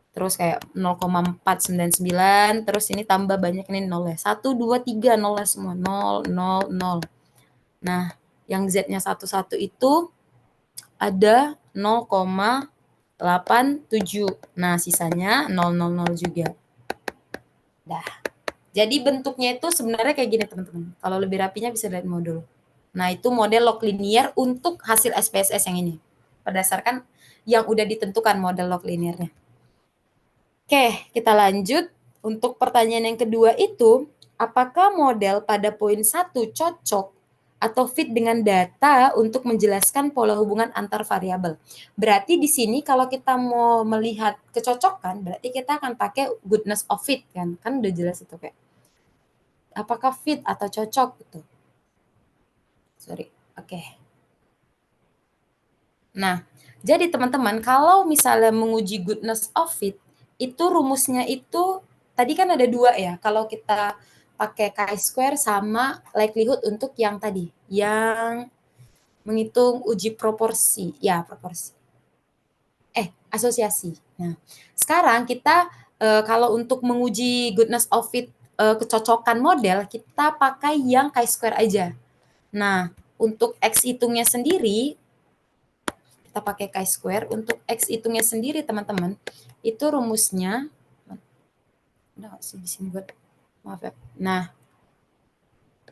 terus kayak 0,499, terus ini tambah banyak ini 0 ya, 1, 2, 3 0 ya semua, 0, 0, 0. Nah, yang Z-nya 11 itu ada 0,87, nah sisanya 000 juga. Dah. Jadi bentuknya itu sebenarnya kayak gini teman-teman. Kalau lebih rapinya bisa lihat modul. Nah, itu model log linear untuk hasil SPSS yang ini. Berdasarkan yang udah ditentukan model log linearnya. Oke, kita lanjut. Untuk pertanyaan yang kedua itu, apakah model pada poin 1 cocok atau fit dengan data untuk menjelaskan pola hubungan antar variabel? Berarti di sini kalau kita mau melihat kecocokan, berarti kita akan pakai goodness of fit kan? Kan udah jelas itu kayak apakah fit atau cocok gitu. Sorry. Oke. Nah, jadi teman-teman kalau misalnya menguji goodness of fit, itu rumusnya itu tadi kan ada 2 ya. Kalau kita pakai chi-square sama likelihood untuk yang tadi, yang menghitung uji proporsi. Ya, proporsi. Asosiasi. Nah, sekarang kita kalau untuk menguji goodness of fit kecocokan model, kita pakai yang chi-square aja. Nah, untuk X hitungnya sendiri, kita pakai chi-square. Untuk X hitungnya sendiri, teman-teman, itu rumusnya, udah nggak sih di sini buat, maaf ya. Nah,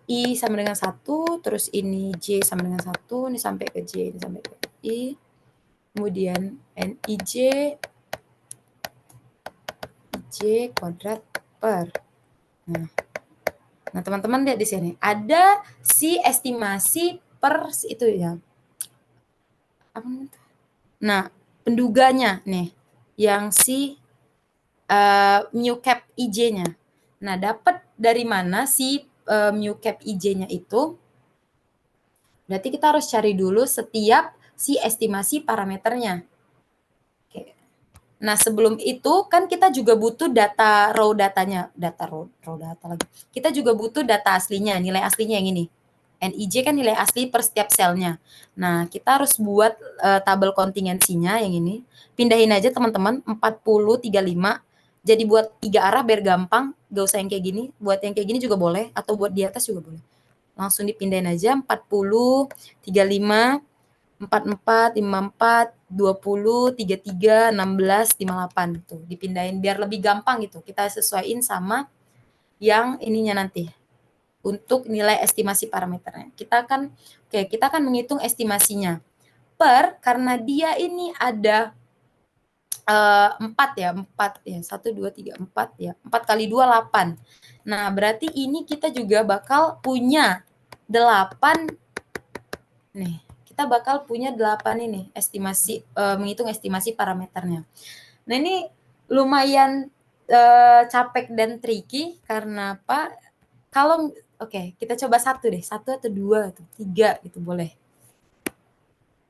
I sama dengan 1, terus ini J sama dengan 1, ini sampai ke J, ini sampai ke I, kemudian NIJ, J kuadrat per. Nah, teman-teman lihat di sini. Ada si estimasi per itu ya. Nah, penduganya nih. Yang si mu cap IJ-nya. Nah, dapat dari mana si mu cap IJ-nya itu? Berarti kita harus cari dulu setiap si estimasi parameternya. Oke. Nah, sebelum itu kan kita juga butuh data raw datanya, raw data lagi. Kita juga butuh data aslinya, nilai aslinya yang ini. NIJ kan nilai asli per setiap selnya. Nah, kita harus buat tabel kontingensinya yang ini. Pindahin aja teman-teman, 40, 35. Jadi buat 3 arah biar gampang, gak usah yang kayak gini. Buat yang kayak gini juga boleh, atau buat di atas juga boleh. Langsung dipindahin aja 40, 35, 44, 54, 20, 33, 16, 58 tuh. Dipindahin biar lebih gampang gitu. Kita sesuaiin sama yang ininya nanti. Untuk nilai estimasi parameternya. Kita akan menghitung estimasinya. Karena dia ini ada 4 ya, 1, 2, 3, 4 ya. 4 kali 2, 8. Nah, berarti ini kita juga bakal punya 8 nih. Kita bakal punya 8 ini estimasi, menghitung estimasi parameternya. Nah, ini lumayan capek dan tricky karena apa? Kalau kita coba 1 deh, 1 atau 2 atau 3 gitu boleh.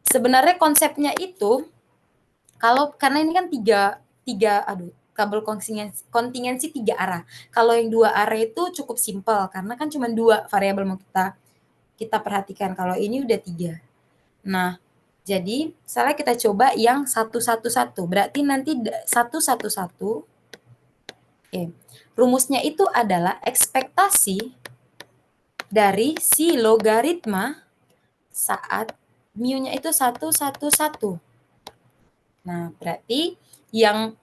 Sebenarnya konsepnya itu karena ini kan kabel kontingensi 3 arah. Kalau yang 2 arah itu cukup simpel karena kan cuma 2 variabel mau kita perhatikan. Kalau ini udah 3. Nah, jadi misalnya kita coba yang 111. Berarti nanti 111 rumusnya itu adalah ekspektasi dari si logaritma saat mu-nya itu 111. Nah, berarti yang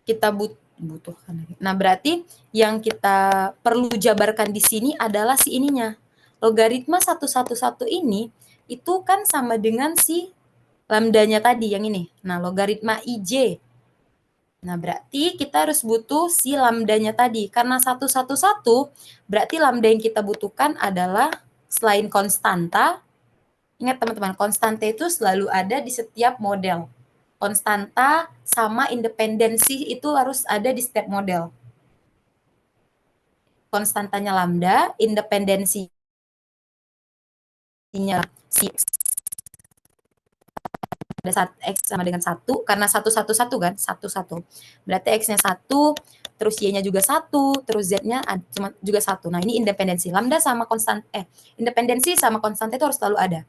kita butuhkan. Nah, berarti yang kita perlu jabarkan di sini adalah si ininya. Logaritma 111 ini itu kan sama dengan si lambdanya tadi yang ini. Nah, logaritma IJ. Nah, berarti kita harus butuh si lambdanya tadi. Karena 111, berarti lambda yang kita butuhkan adalah selain konstanta. Ingat teman-teman, konstanta itu selalu ada di setiap model. Konstanta sama independensi itu harus ada di setiap model. Konstantanya lambda, independensinya si pada saat X sama dengan 1, karena 111 kan, 11. Berarti X-nya 1, terus Y-nya juga 1, terus Z-nya juga 1. Nah, ini independensi. Lambda sama independensi sama konstanta itu harus selalu ada.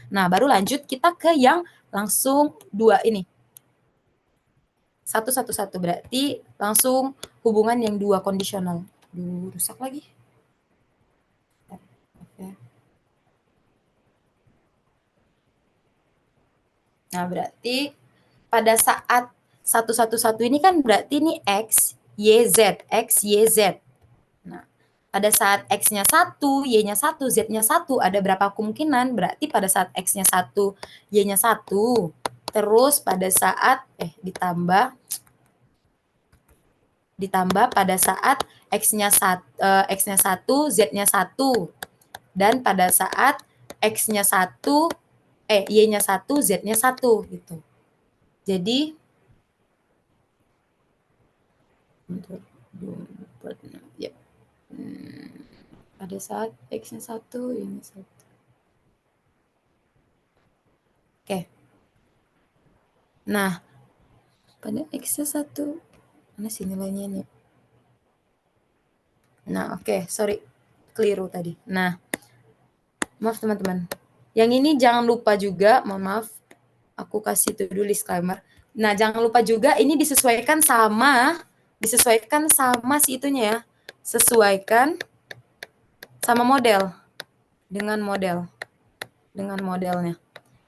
Nah, baru lanjut kita ke yang langsung 2 ini. 111 berarti langsung hubungan yang 2 kondisional. Rusak lagi. Nah, berarti pada saat 111 ini kan berarti ini X, Y, Z. X, Y, Z. Nah, pada saat X-nya 1, Y-nya 1, Z-nya 1, ada berapa kemungkinan? Berarti pada saat X-nya 1, Y-nya 1. Terus pada saat, ditambah pada saat X-nya 1, Z-nya 1. Dan pada saat X-nya 1, Y-nya 1, Z-nya 1 gitu. Jadi pada saat X-nya 1, Y-nya 1. Oke. Nah, pada X-nya 1, mana sih nilainya ini? Nah, sorry. Keliru tadi. Nah, maaf teman-teman. Yang ini jangan lupa juga, mohon maaf, aku kasih itu dulu disclaimer. Nah, jangan lupa juga ini disesuaikan sama si itunya ya. Sesuaikan sama model. Dengan modelnya.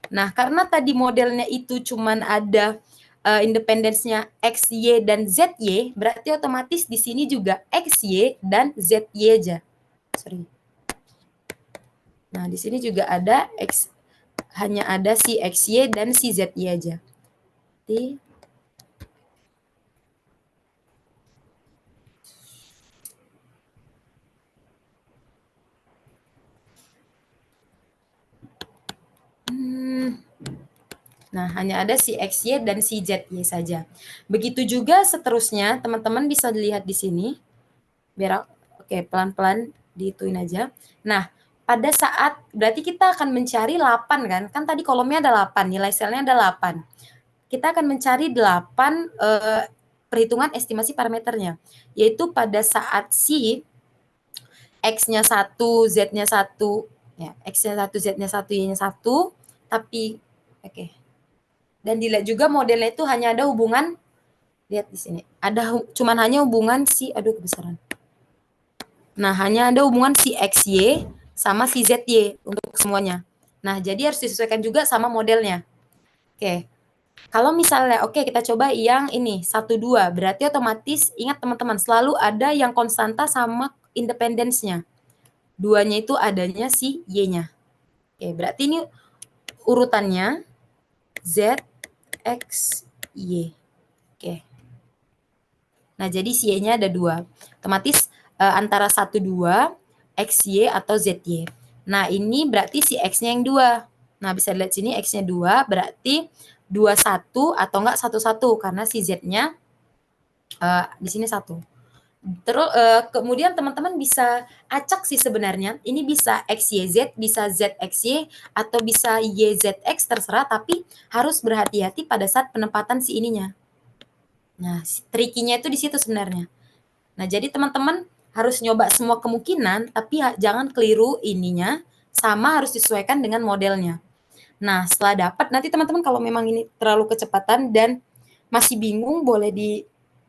Nah, karena tadi modelnya itu cuman ada independensinya X, Y, dan Z, Y, berarti otomatis di sini juga X, Y, dan Z, Y aja. Sorry. Nah, di sini juga ada hanya ada si X, Y, dan si Z, Y aja. Jadi, nah, hanya ada si X, Y, dan si Z, Y saja. Begitu juga seterusnya, teman-teman bisa dilihat di sini. Biar pelan-pelan dihituin aja. Nah, pada saat berarti kita akan mencari 8 kan? Kan tadi kolomnya ada 8, nilai selnya ada 8. Kita akan mencari 8 perhitungan estimasi parameternya, yaitu pada saat si X-nya 1, Z-nya 1, ya, X-nya 1, Z-nya 1, Y-nya 1, tapi dan dilihat juga modelnya itu hanya ada hubungan Lihat di sini. Cuman hanya hubungan si, aduh kebesaran. Nah, hanya ada hubungan si XY sama si ZY untuk semuanya. Nah, jadi harus disesuaikan juga sama modelnya. Oke. Kalau misalnya, oke kita coba yang ini, 1, 2. Berarti otomatis, ingat teman-teman, selalu ada yang konstanta sama independence-nya. 2-nya itu adanya si Y-nya. Oke, berarti ini urutannya Z, X, Y. Oke. Nah, jadi si Y-nya ada 2. Otomatis antara 1, 2, XY atau ZY. Nah, ini berarti si X-nya yang 2. Nah, bisa lihat sini X-nya 2, berarti 21 atau enggak 11, karena si Z-nya di sini 1. Terus kemudian teman-teman bisa acak sih sebenarnya. Ini bisa XYZ, bisa ZXY, atau bisa YZX, terserah, tapi harus berhati-hati pada saat penempatan si ininya. Nah, trikinya itu di situ sebenarnya. Nah, jadi teman-teman harus nyoba semua kemungkinan, tapi jangan keliru ininya, sama harus disesuaikan dengan modelnya. Nah, setelah dapat, nanti teman-teman kalau memang ini terlalu kecepatan dan masih bingung, boleh di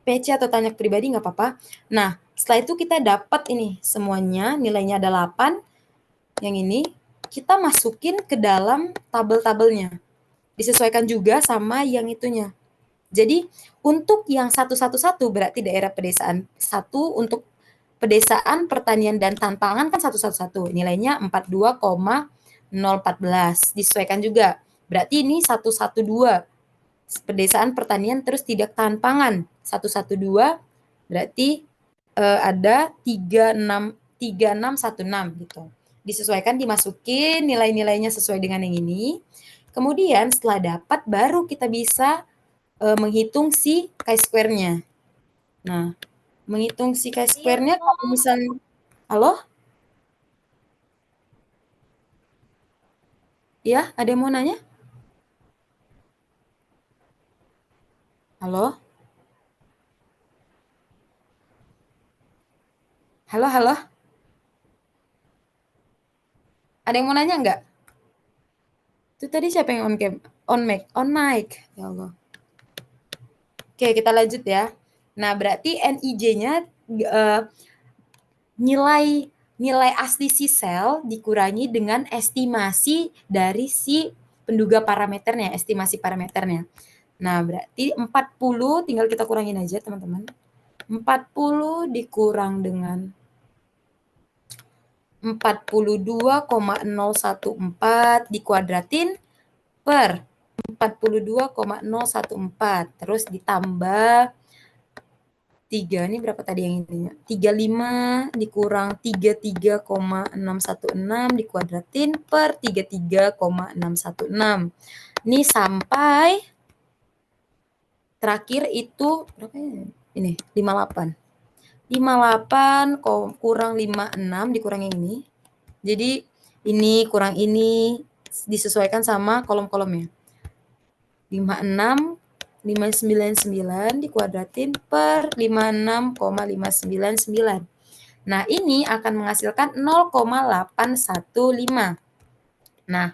PC atau tanya pribadi, nggak apa-apa. Nah, setelah itu kita dapat ini semuanya, nilainya ada 8, yang ini, kita masukin ke dalam tabel-tabelnya. Disesuaikan juga sama yang itunya. Jadi, untuk yang 111 berarti daerah pedesaan 1, untuk pedesaan, pertanian, dan tantangan kan 111. Nilainya 42,014. Disesuaikan juga. Berarti ini 112. Pedesaan, pertanian, terus tidak tahan pangan. 112 berarti ada 3616 gitu. Disesuaikan, dimasukin nilai-nilainya sesuai dengan yang ini. Kemudian setelah dapat baru kita bisa menghitung si chi-square-nya. Nah, menghitung si chi-square-nya kalau misalnya, halo? Ya, ada yang mau nanya? Halo? Halo, halo? Ada yang mau nanya nggak? Itu tadi siapa yang on cam? On mic? On mic. Ya Allah. Oke, kita lanjut ya. Nah, berarti NIJ-nya nilai asli si sel dikurangi dengan estimasi dari si penduga parameternya, estimasi parameternya. Nah, berarti 40 tinggal kita kurangin aja, teman-teman. 40 dikurang dengan 42,014 dikuadratin per 42,014. Terus ditambah 3, ini berapa tadi yang intinya? 35 dikurang 33,616 dikuadratin per 33,616. Ini sampai terakhir itu berapa ya? Ini 58. 58 kurang 56 dikurang yang ini. Jadi ini kurang ini disesuaikan sama kolom-kolomnya. 56 599 dikuadratin per 56,599. Nah, ini akan menghasilkan 0,815. Nah,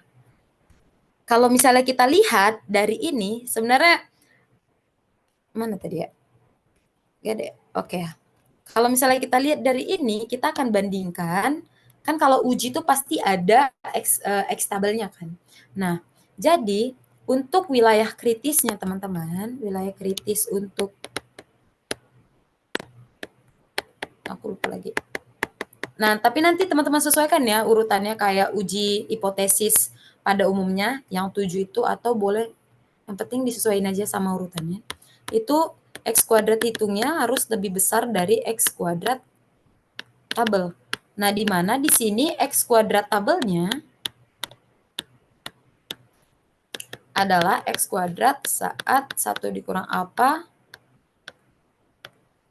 kalau misalnya kita lihat dari ini, sebenarnya mana tadi ya? Gak ada. Oke. Kalau misalnya kita lihat dari ini, kita akan bandingkan, kan kalau uji itu pasti ada X tabelnya kan. Nah, jadi untuk wilayah kritisnya teman-teman, wilayah kritis untuk, aku lupa lagi. Nah, tapi nanti teman-teman sesuaikan ya urutannya kayak uji hipotesis pada umumnya, yang 7 itu, atau boleh, yang penting disesuaikan aja sama urutannya. Itu X kuadrat hitungnya harus lebih besar dari X kuadrat tabel. Nah, di mana di sini X kuadrat tabelnya adalah X kuadrat saat 1 dikurang apa?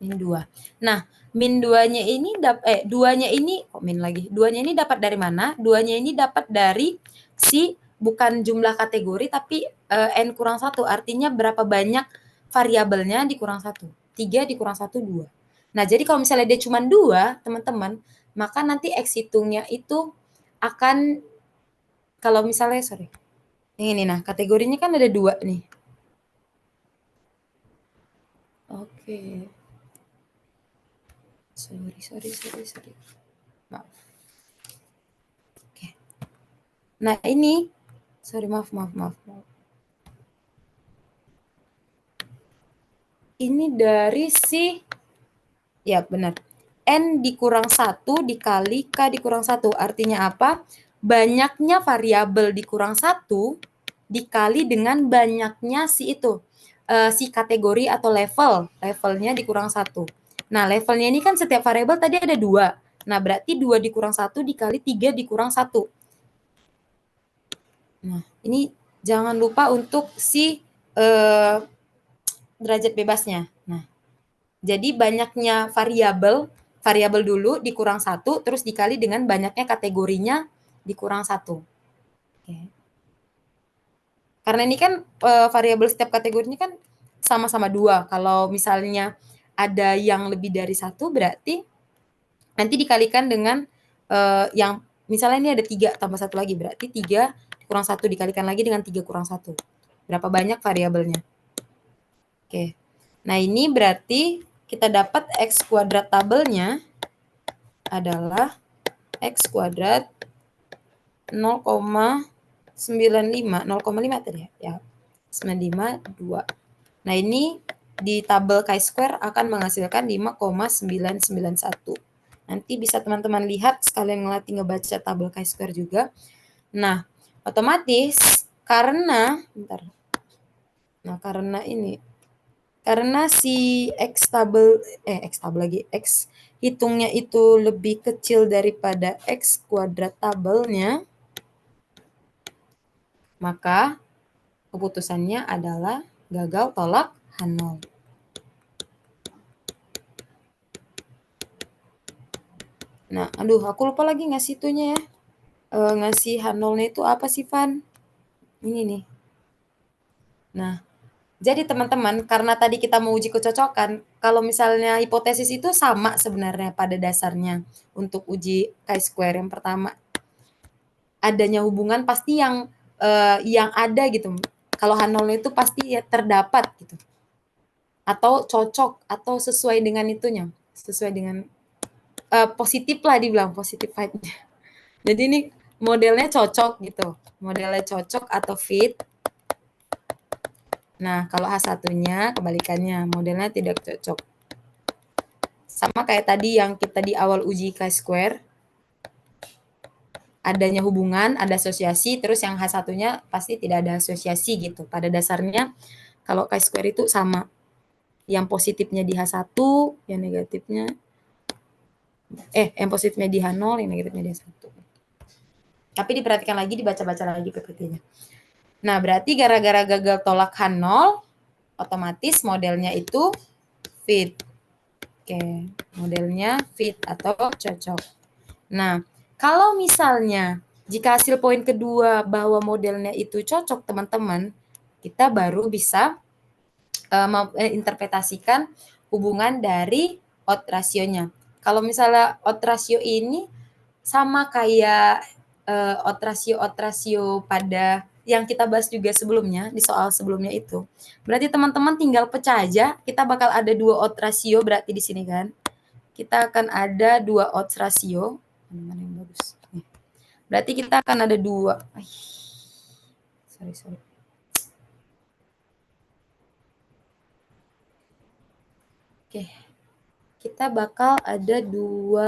Min 2. Nah, min 2-nya ini, 2-nya ini, kok min lagi? 2-nya ini dapat dari mana? 2-nya ini dapat dari si, bukan jumlah kategori, tapi N kurang 1. Artinya berapa banyak variabelnya dikurang 1. 3 dikurang 1, 2. Nah, jadi kalau misalnya dia cuma 2, teman-teman, maka nanti X hitungnya itu akan, kalau misalnya, yang ini, nah kategorinya kan ada 2 nih. Oke. Sorry. Maaf. Oke. Nah, ini maaf. Ini dari ya benar. N dikurang 1 dikali K dikurang 1. Artinya apa? Banyaknya variabel dikurang 1 dikali dengan banyaknya si kategori atau levelnya dikurang 1. Nah, levelnya ini kan setiap variabel tadi ada 2. Nah, berarti 2 dikurang 1 dikali 3 dikurang 1. Nah, ini jangan lupa untuk si derajat bebasnya. Nah, jadi banyaknya variabel dulu dikurang 1, terus dikali dengan banyaknya kategorinya dikurang 1. Oke. Karena ini kan variabel setiap kategorinya kan sama-sama 2. Kalau misalnya ada yang lebih dari 1, berarti nanti dikalikan dengan yang misalnya ini ada 3 tambah 1 lagi, berarti 3 kurang 1 dikalikan lagi dengan 3 kurang 1. Berapa banyak variabelnya? Oke. Nah, ini berarti kita dapat X kuadrat tabelnya adalah X kuadrat 0,95 tadi ya. 952. Nah, ini di tabel chi-square akan menghasilkan 5,991. Nanti bisa teman-teman lihat sekalian ngelatih ngebaca tabel chi-square juga. Nah, otomatis karena karena si X hitungnya itu lebih kecil daripada X kuadrat tabelnya, maka keputusannya adalah gagal tolak H0. Nah, aduh, aku lupa lagi ngasih itunya ya. Ngasih H0-nya itu apa sih, Van? Ini nih. Nah, jadi teman-teman, karena tadi kita mau uji kecocokan, kalau misalnya hipotesis itu sama sebenarnya pada dasarnya untuk uji chi-square yang pertama. Adanya hubungan pasti yang ada gitu. Kalau H0 itu pasti ya terdapat gitu. Atau cocok atau sesuai dengan itunya, sesuai dengan positif lah dibilang, positif vibe-nya. Jadi ini modelnya cocok gitu. Modelnya cocok atau fit. Nah, kalau H1-nya kebalikannya, modelnya tidak cocok. Sama kayak tadi yang kita di awal uji chi-square. Adanya hubungan, ada asosiasi, terus yang H1-nya pasti tidak ada asosiasi gitu. Pada dasarnya kalau chi-square itu sama. Yang positifnya di H1, yang negatifnya yang positifnya di H0, yang negatifnya di H1. Tapi diperhatikan lagi, dibaca-baca lagi PPT-nya. Nah, berarti gara-gara gagal tolak H0, otomatis modelnya itu fit. Oke, modelnya fit atau cocok. Nah, kalau misalnya jika hasil poin kedua bahwa modelnya itu cocok, teman-teman, kita baru bisa menginterpretasikan hubungan dari odds rasionya. Kalau misalnya odds rasio ini sama kayak odds rasio pada yang kita bahas juga sebelumnya, di soal sebelumnya itu. Berarti teman-teman tinggal pecah aja, kita bakal ada 2 odds rasio berarti di sini kan. Kita akan ada 2 odds rasio. Mana yang bagus? Nih. Berarti kita akan ada 2. Sorry. Oke. Kita bakal ada 2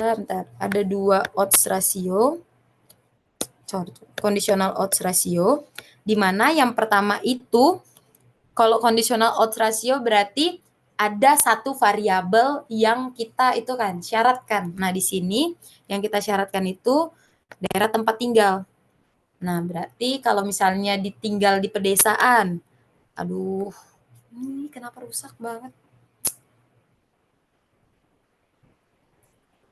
odds rasio. Conditional odds ratio, di mana yang pertama itu, kalau conditional odds ratio berarti ada satu variabel yang kita itu kan syaratkan. Nah, di sini yang kita syaratkan itu daerah tempat tinggal. Nah, berarti kalau misalnya ditinggal di pedesaan, aduh, ini kenapa rusak banget?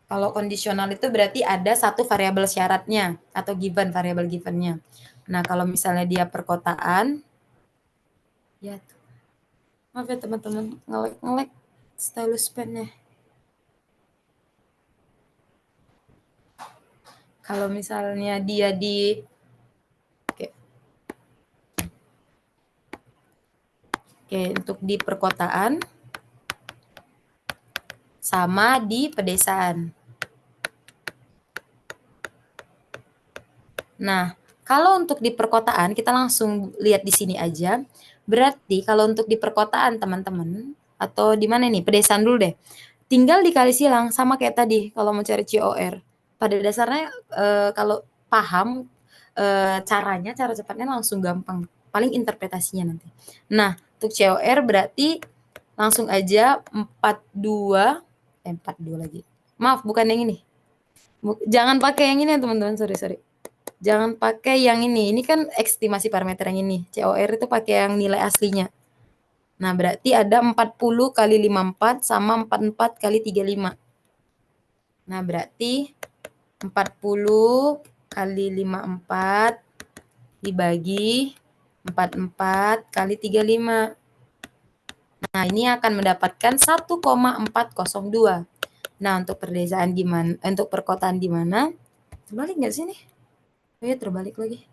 Kalau kondisional itu berarti ada satu variabel syaratnya atau variabel givennya. Nah, kalau misalnya dia perkotaan, ya tuh. Maaf ya teman-teman, ngelek stylus pennya. Kalau misalnya dia Oke, untuk di perkotaan, sama di pedesaan. Nah, kalau untuk di perkotaan kita langsung lihat di sini aja. Berarti kalau untuk di perkotaan teman-teman atau di mana nih? Pedesaan dulu deh. Tinggal dikali silang sama kayak tadi kalau mau cari COR. Pada dasarnya kalau paham cara cepatnya langsung gampang. Paling interpretasinya nanti. Nah, untuk COR berarti langsung aja 42 lagi. Maaf, bukan yang ini. Jangan pakai yang ini ya teman-teman, sorry. Jangan pakai yang ini. Ini kan estimasi parameter yang ini. COR itu pakai yang nilai aslinya. Nah, berarti ada 40 kali 54 sama 44 kali 35. Nah, berarti 40 kali 54 dibagi 44 kali 35. Nah, ini akan mendapatkan 1,402. Nah, untuk perdesaan gimana? Untuk perkotaan gimana? Terbalik nggak sih nih? Oh ya, terbalik lagi.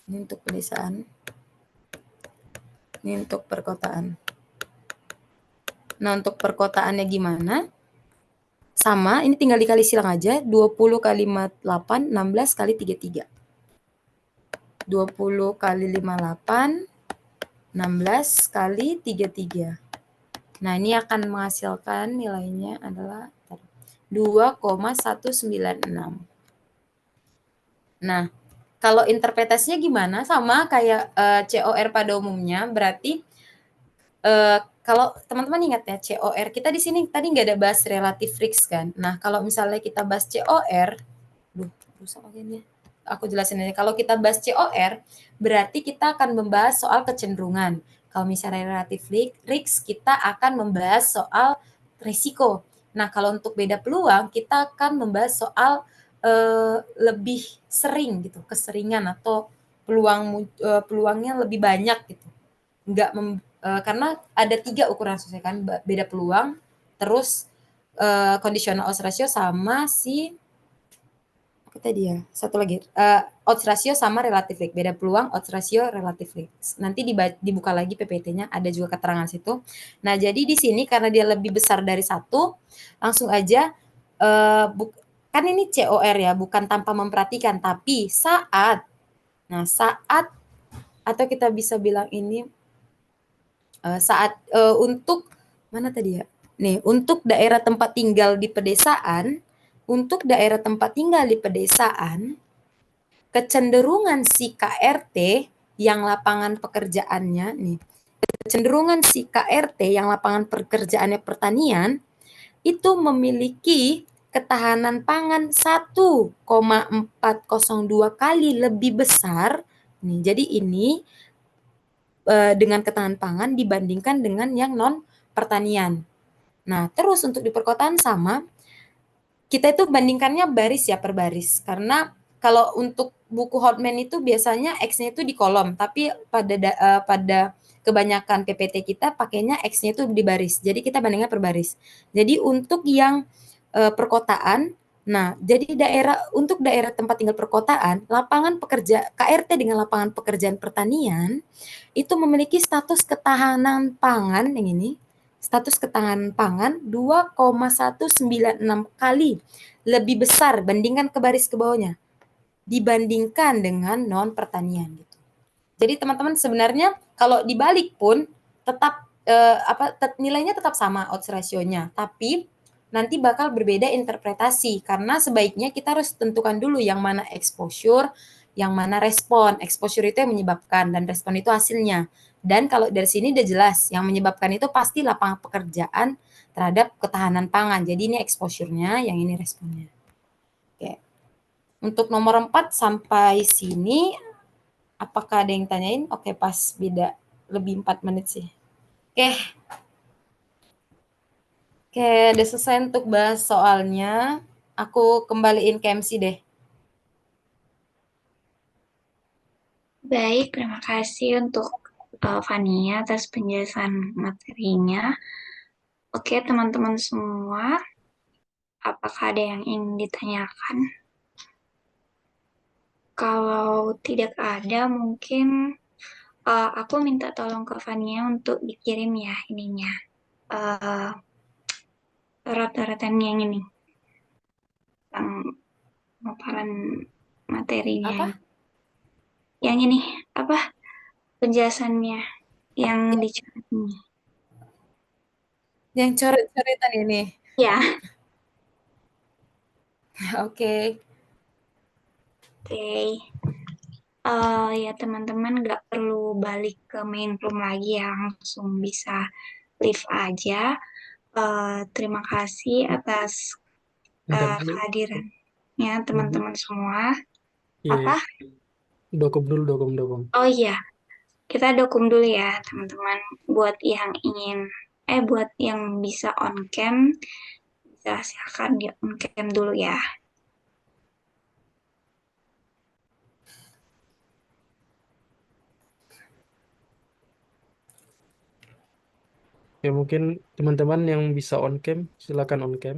Ini untuk pedesaan. Ini untuk perkotaan. Nah, untuk perkotaannya gimana? Sama, ini tinggal dikali silang aja. 20 kali 58, 16 kali 33. 20 kali 58, 16 kali 33. Nah, ini akan menghasilkan nilainya adalah 2,196. Nah, kalau interpretasinya gimana? Sama kayak COR pada umumnya, berarti kalau teman-teman ingat ya, COR kita di sini tadi nggak ada bahas relatif risk kan. Nah, kalau misalnya kita bahas COR, rusak akhirnya. Aku jelasin aja. Kalau kita bahas COR, berarti kita akan membahas soal kecenderungan. Kalau misalnya relatif risk, kita akan membahas soal risiko. Nah, kalau untuk beda peluang, kita akan membahas soal lebih sering gitu, keseringan atau peluangnya lebih banyak gitu. Karena ada 3 ukuran susah kan, beda peluang, terus conditional odds ratio sama si apa tadi ya? Satu lagi, odds ratio sama relative risk. Beda peluang, odds ratio, relative risk. Nanti dibuka lagi PPT-nya, ada juga keterangan situ. Nah, jadi di sini karena dia lebih besar dari 1, langsung aja kan ini COR ya, bukan tanpa memperhatikan, tapi saat atau kita bisa bilang ini untuk mana tadi ya? Nih, untuk daerah tempat tinggal di pedesaan, kecenderungan si KRT yang lapangan pekerjaannya nih, kecenderungan si KRT yang lapangan pekerjaannya pertanian itu memiliki ketahanan pangan 1,402 kali lebih besar nih. Jadi ini dengan ketahanan pangan dibandingkan dengan yang non pertanian. Nah, terus untuk di perkotaan sama, kita itu bandingkannya baris ya per baris. Karena kalau untuk buku Hotman itu biasanya X-nya itu di kolom, tapi pada kebanyakan PPT kita pakainya X-nya itu di baris. Jadi kita bandingkan per baris. Jadi untuk yang perkotaan, nah jadi untuk daerah tempat tinggal perkotaan, lapangan pekerja KRT dengan lapangan pekerjaan pertanian itu memiliki status ketahanan pangan yang ini. Status ketahanan pangan 2,196 kali lebih besar, bandingkan ke baris ke bawahnya, dibandingkan dengan non pertanian gitu. Jadi teman-teman sebenarnya kalau dibalik pun tetap nilainya tetap sama odds ratio-nya, tapi nanti bakal berbeda interpretasi karena sebaiknya kita harus tentukan dulu yang mana exposure, yang mana respon. Exposure itu yang menyebabkan dan respon itu hasilnya. Dan kalau dari sini udah jelas, yang menyebabkan itu pasti lapangan pekerjaan terhadap ketahanan pangan. Jadi ini exposure-nya, yang ini responnya. Oke. Untuk nomor 4 sampai sini, apakah ada yang tanyain? Oke, pas beda lebih 4 menit sih. Oke, udah selesai untuk bahas soalnya. Aku kembaliin ke MC deh. Baik, terima kasih untuk Fania atas penjelasan materinya. Oke, teman-teman semua, apakah ada yang ingin ditanyakan? Kalau tidak ada, mungkin Aku minta tolong ke Fania untuk dikirim ya ininya. Rata-ratanya yang ini. Yang pemaparan materinya. Apa? Yang ini, apa? Penjelasannya yang Ya. dicoret ini. Yang coret-coretan ini. Ya, Oke. oke. Ya teman-teman nggak perlu balik ke main room lagi ya, langsung bisa leave aja. Terima kasih atas Bentar dulu. kehadirannya teman-teman semua. Iya, Apa? dokum dulu, dokum. Oh iya, kita dokum dulu ya teman-teman. Buat yang buat yang bisa on cam, bisa silakan di on cam dulu ya. Ya mungkin teman-teman yang bisa on cam, silakan on cam.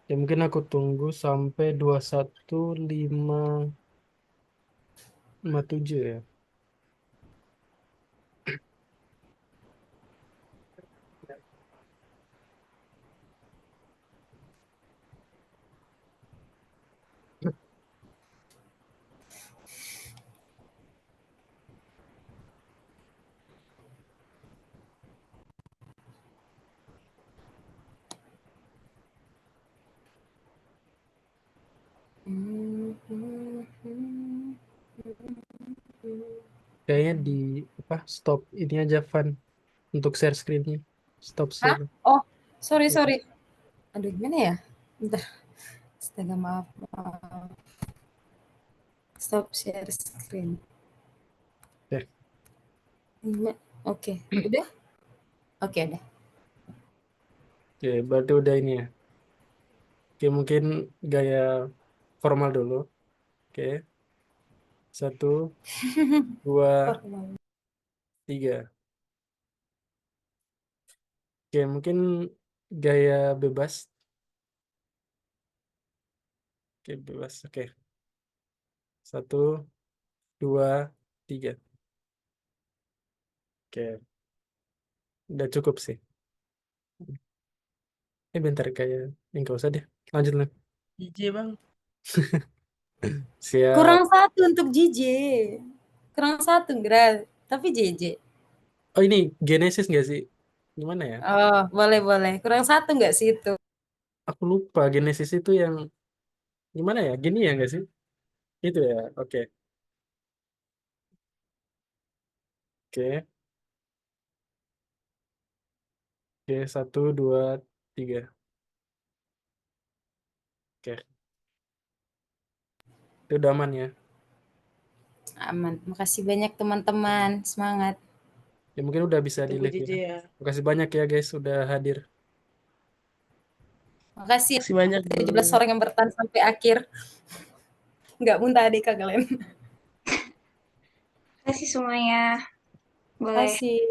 Ya mungkin aku tunggu sampai 21557 ya. Kayaknya di apa stop ini aja Van untuk share screen-nya. Stop Hah? share. Oh, sorry. Aduh, gimana ya? Bentar. Astaga, maaf. Stop share screen. Ya. Oke, udah? Oke, udah. Oke, berarti udah ini ya. Oke, mungkin gaya formal dulu. Oke, 1, 2, 3. Oke, mungkin gaya bebas. Oke, bebas. Oke, 1, 2, 3. Oke, udah cukup sih. Bentar kayak ini nggak usah deh. Lanjut lah. JJ bang. Siap. Kurang 1 untuk JJ. Kurang 1, Gra. Tapi JJ. Oh ini Genesis nggak sih? Gimana ya? Oh, boleh. Kurang 1 nggak sih itu? Aku lupa Genesis itu yang gimana ya? Gini ya nggak sih? Itu ya. Oke. Oke. Oke, 1, 2, 3. Oke. Itu udah aman ya. Aman. Makasih banyak teman-teman. Semangat. Ya mungkin udah bisa di Tunggu live JJ ya. ya. Makasih banyak ya guys udah hadir. Makasih Makasih banyak 17 bro. orang yang bertahan sampai akhir. Nggak muntah adik kalian. Terima kasih semuanya. Boleh. Makasih.